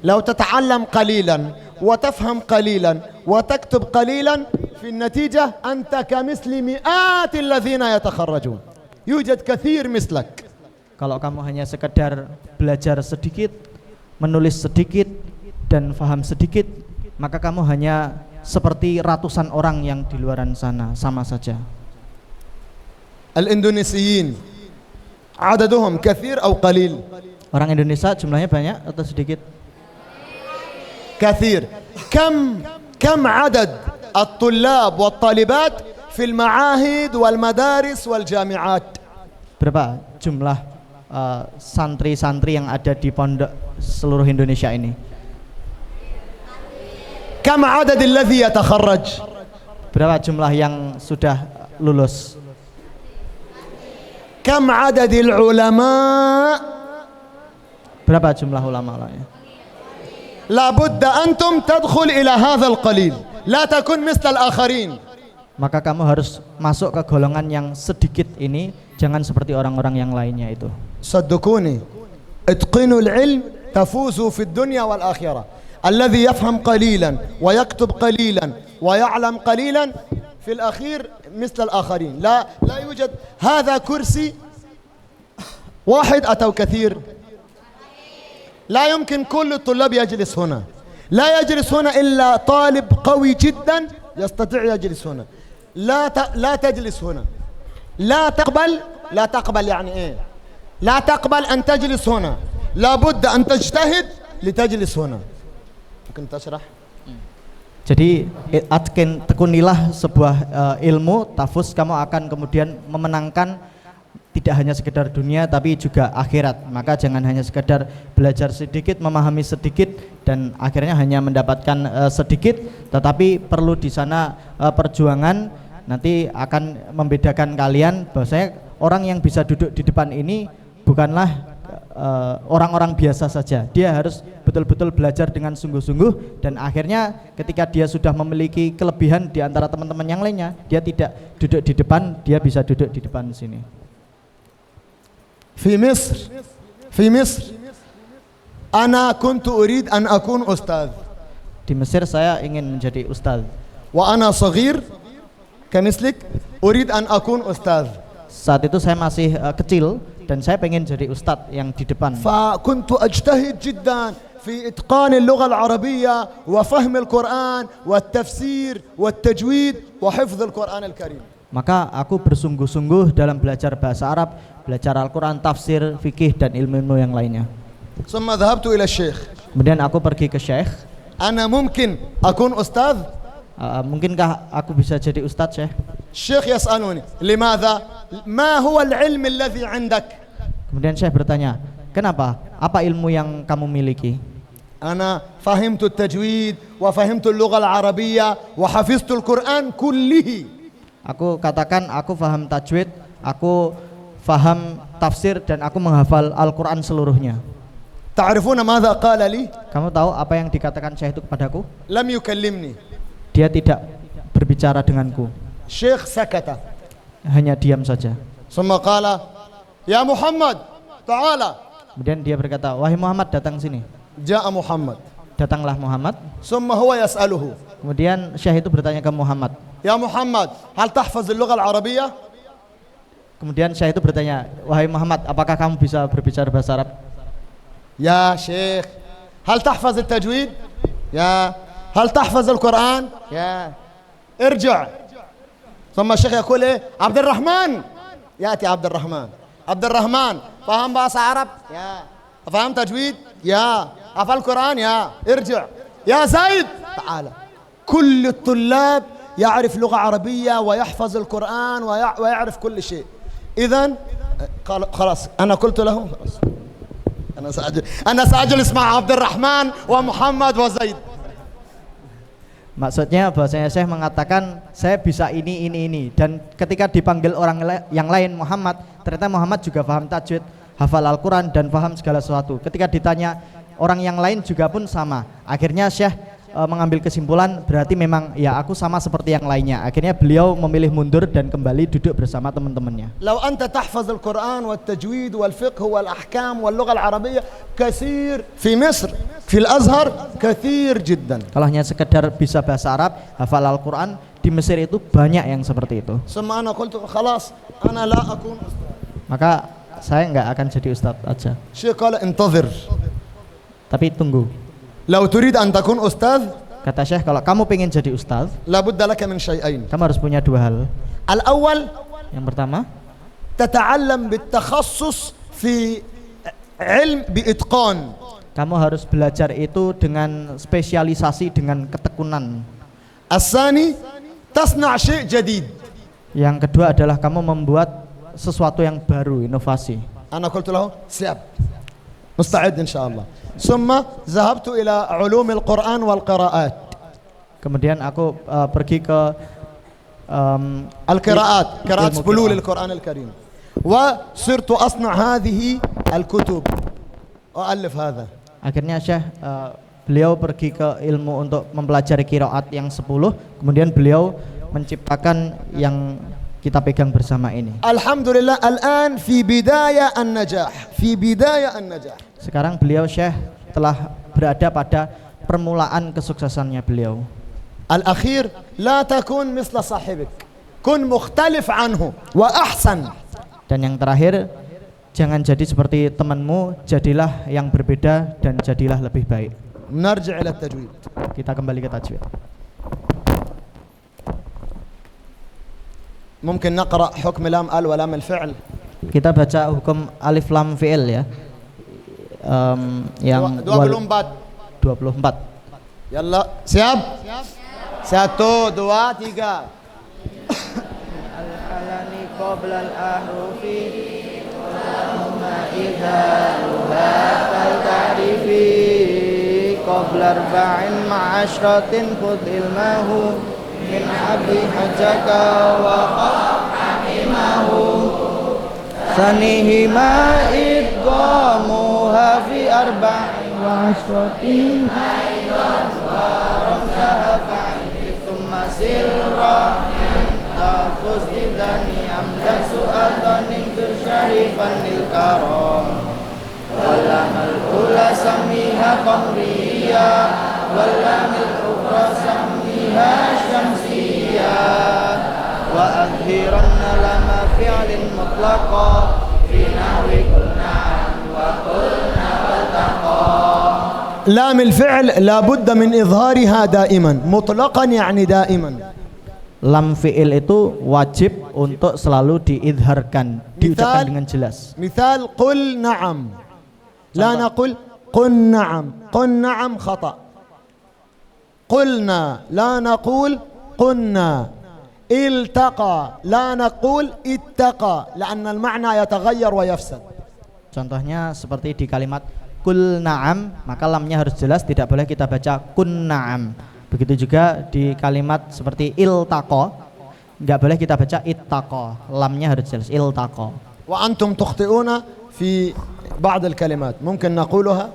لو تتعلم قليلا وتفهم قليلا وتكتب قليلا في النتيجة أنت كمثل مئات الذين يتخرجون يوجد كثير مثلك. Kalau kamu hanya sekedar belajar sedikit, menulis sedikit dan faham sedikit, maka kamu hanya seperti ratusan orang yang di luaran sana, sama saja. الإندونيسيين عددهم كثير أو قليل؟ Orang Indonesia jumlahnya banyak atau sedikit? كثير. كم عدد الطلاب والطالبات في المعاهد والمدارس والجامعات؟ Berapa jumlah santri-santri yang ada di pondok seluruh Indonesia ini? كم عدد الذي يتخرج؟ Berapa jumlah yang sudah lulus? كم عدد العلماء؟ Berapa jumlah ulama-ulamanya? لابد أنتم تدخل إلى هذا القليل لا تكن مثل الآخرين. Maka kamu harus masuk ke golongan yang sedikit ini, jangan seperti orang-orang yang lainnya itu. صدقوني اتقنوا العلم تفوزوا في الدنيا والآخرة. الذي يفهم قليلا ويكتب قليلا ويعلم قليلا في الأخير مثل الآخرين. لا يوجد هذا كرسي واحد أتوا كثير. لا يمكن كل الطلاب يجلس هنا. لا يجلس هنا إلا طالب قوي جدا يستطيع يجلس هنا. لا تجلس هنا. لا تقبل يعني إيه؟ لا تقبل أن تجلس هنا. لابد أن تجتهد لتجلس هنا. ممكن تشرح؟ Jadi tekunilah sebuah ilmu, tafus, kamu akan kemudian memenangkan tidak hanya sekedar dunia tapi juga akhirat. Maka jangan hanya sekedar belajar sedikit, memahami sedikit dan akhirnya hanya mendapatkan sedikit, tetapi perlu di sana perjuangan. Nanti akan membedakan kalian bahwasanya orang yang bisa duduk di depan ini bukanlah orang-orang biasa saja. Dia harus betul-betul belajar dengan sungguh-sungguh dan akhirnya ketika dia sudah memiliki kelebihan di antara teman-teman yang lainnya, dia tidak duduk di depan, dia bisa duduk di depan sini. في مصر أنا كنت أريد أن أكون أستاذ. Di Mesir saya ingin menjadi ustaz. وأنا صغير كمثلك أريد أن أكون أستاذ. Saat itu saya masih kecil dan saya pengen jadi ustaz yang di depan. فكنت أجتهد جدا في إتقان اللغة العربية وفهم القرآن والتفسير والتجويد وحفظ القرآن الكريم. Maka aku bersungguh-sungguh dalam belajar bahasa Arab, belajar Al-Quran, tafsir, fikih dan ilmu-ilmu yang lainnya. ثم ذهبت إلى الشيخ. Kemudian aku pergi ke syekh. أنا ممكن أكون أستاذ؟ Mungkinkah aku bisa jadi ustaz, Syekh? الشيخ يسألني لماذا؟ ما هو العلم الذي عندك؟ Kemudian Syekh bertanya, kenapa? Apa ilmu yang kamu miliki? أنا فهمت التجويد وفهمت اللغة العربية وحفظت القرآن كله. Aku katakan aku faham tajwid, aku faham tafsir dan aku menghafal Al-Quran seluruhnya. تعرفون ماذا قال لي؟ Kamu tahu apa yang dikatakan Syekh itu kepadaku? لم يكلمني. Dia tidak berbicara denganku, شيخ سكت hanya diam saja. ثم قال يا محمد تعال. Kemudian dia berkata, wahai Muhammad, datang sini. جاء محمد Datanglah Muhammad. ثم هو يسأله Kemudian Syekh itu bertanya ke Muhammad. يا محمد هل تحفظ اللغة العربية؟ Kemudian Syekh itu bertanya, wahai Muhammad, apakah kamu bisa berbicara bahasa Arab? يا شيخ هل تحفظ التجويد؟ يا هل تحفظ القرآن؟ يا ارجع. ثم الشيخ يقول ايه؟ عبد الرحمن. يأتي عبد الرحمن. عبد الرحمن فهم bahasa Arab؟ يا فهم تجويد؟ يا حفظ القرآن؟ يا ارجع. يا زيد تعال. كل الطلاب يعرف لغة عربية ويحفظ القرآن ويعرف كل شيء. إذن خلاص أنا قلت له خلاص أنا سأجلس مع عبد الرحمن ومحمد وزيد. Maksudnya bahasanya Syekh mengatakan saya bisa ini dan ketika dipanggil orang yang lain Muhammad, ternyata Muhammad juga paham tajwid, hafal Al-Quran dan paham segala sesuatu. Ketika ditanya orang yang lain juga pun sama. Akhirnya Syekh mengambil kesimpulan berarti memang ya aku sama seperti yang lainnya. Akhirnya beliau memilih mundur dan kembali duduk bersama teman-temannya. لو أنت تحفظ القرآن والتجويد والفقه والأحكام واللغة العربية كثير في مصر في الأزهر كثير جدا. Kalau hanya sekedar bisa bahasa Arab, hafal Al-Quran, di Mesir itu banyak yang seperti itu. ثم أنا قلت خلاص أنا لا أكون أستاذ. Maka saya nggak akan jadi ustadz aja. شيخ قال انتظر. Tapi tunggu. لو تريد أن تكون أستاذ Kata Syekh, kalau kamu pengen jadi ustadz, لابد لك من شيئين. kamu harus punya dua hal. الأول Yang pertama, تتعلم بالتخصص في علم بإتقان. kamu harus belajar itu dengan spesialisasi, dengan ketekunan. الثاني تصنع شيء جديد. Yang kedua adalah kamu membuat sesuatu yang baru, inovasi. أنا قلت له سياب مستعد إن شاء الله. ثم ذهبت إلى علوم القرآن والقراءات. Kemudian aku pergi ke القراءات قراءة ilmu بلول qiraat. القرآن الكريم وصرت أصنع هذه الكتب وألف هذا. Akhirnya Syekh beliau pergi ke ilmu untuk mempelajari qiraat yang 10, kemudian beliau menciptakan yang kita pegang bersama ini. الحمد لله الآن في بداية النجاح في بداية النجاح. Sekarang beliau Syekh telah berada pada permulaan kesuksesannya beliau. الأخير لا تكن مثل صاحبك كن مختلف عنه وأحسن. Dan yang terakhir, jangan jadi seperti temanmu, jadilah yang berbeda dan jadilah lebih baik. نرجع إلى التجويد. Kita kembali ke tajwid. ممكن نقرأ حكم لام ال ولام الفعل. Kita baca hukum alif lam fi'il ya. Yang 24. يلا siap. 1 2 3. Al-alani qabla al-ahrufi Allahumma idharuha kal-ta'rifi qabla arba'in ma'ashratin khud ilmahu min abi hajjaka wa qamimahu sanihima idgamuha fi arba'in wa ashratin aidan wa ramsaha fa'in thumma sirra tafuz idani amdan su'adanin syarifan lil karam walamal ula samiha qamriya walamil ukhra samiha syamsiya wa adhiranna lama fi'lin mutlaqa fi nahwi qulna wa qulna waltaqa. لام الفعل لابد من إظهارها دائما مطلقا يعني دائما. Lam fi'il itu wajib untuk selalu diidharkan, diucapkan dengan jelas. مثال قل نعم لا نقول قل نعم. قل نعم خطأ. قلنا لا نقول قلنا. التقى، لا نقول اتقى لأن المعنى يتغير ويفسد. Contohnya seperti di kalimat kul na'am, maka lamnya harus jelas, tidak boleh kita baca kun na'am. Begitu juga di kalimat seperti iltaqo, enggak boleh kita baca ittaqo, lamnya harus jelas iltaqo. وأنتم تخطئون في بعض الكلمات ممكن نقولها.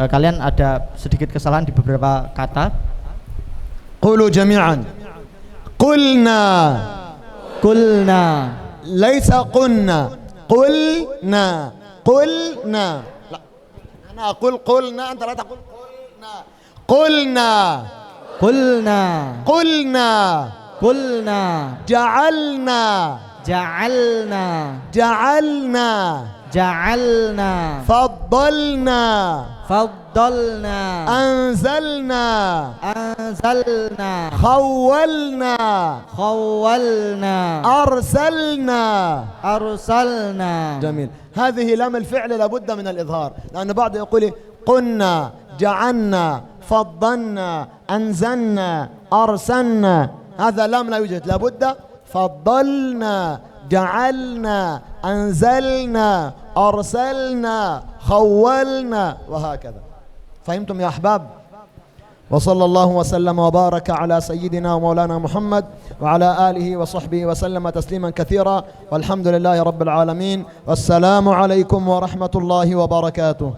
Kalian ada sedikit kesalahan di beberapa kata. قولوا جميعا قلنا. Kulna. ليس قلنا، قلنا. قلنا. لا، أنا أقول قلنا، أنت لا تقول قلنا. قلنا. Kulna. قلنا. Kulna. جعلنا. Ja'alna. جعلنا. Ja'alna. فضلنا. Faddalna. أنزلنا. Anzalna. خولنا. Khawwalna. أرسلنا. Arsalna. جميل. هذه لام الفعل لابد من الإظهار، لأن بعض يقول قلنا، جعلنا، فضلنا، أنزلنا، أرسلنا، هذا لام لا يوجد، لابد فضلنا، جعلنا، أنزلنا، أرسلنا، خولنا، وهكذا. فهمتم يا أحباب؟ وصلى الله وسلم وبارك على سيدنا ومولانا محمد وعلى آله وصحبه وسلم تسليما كثيرا، والحمد لله رب العالمين، والسلام عليكم ورحمة الله وبركاته.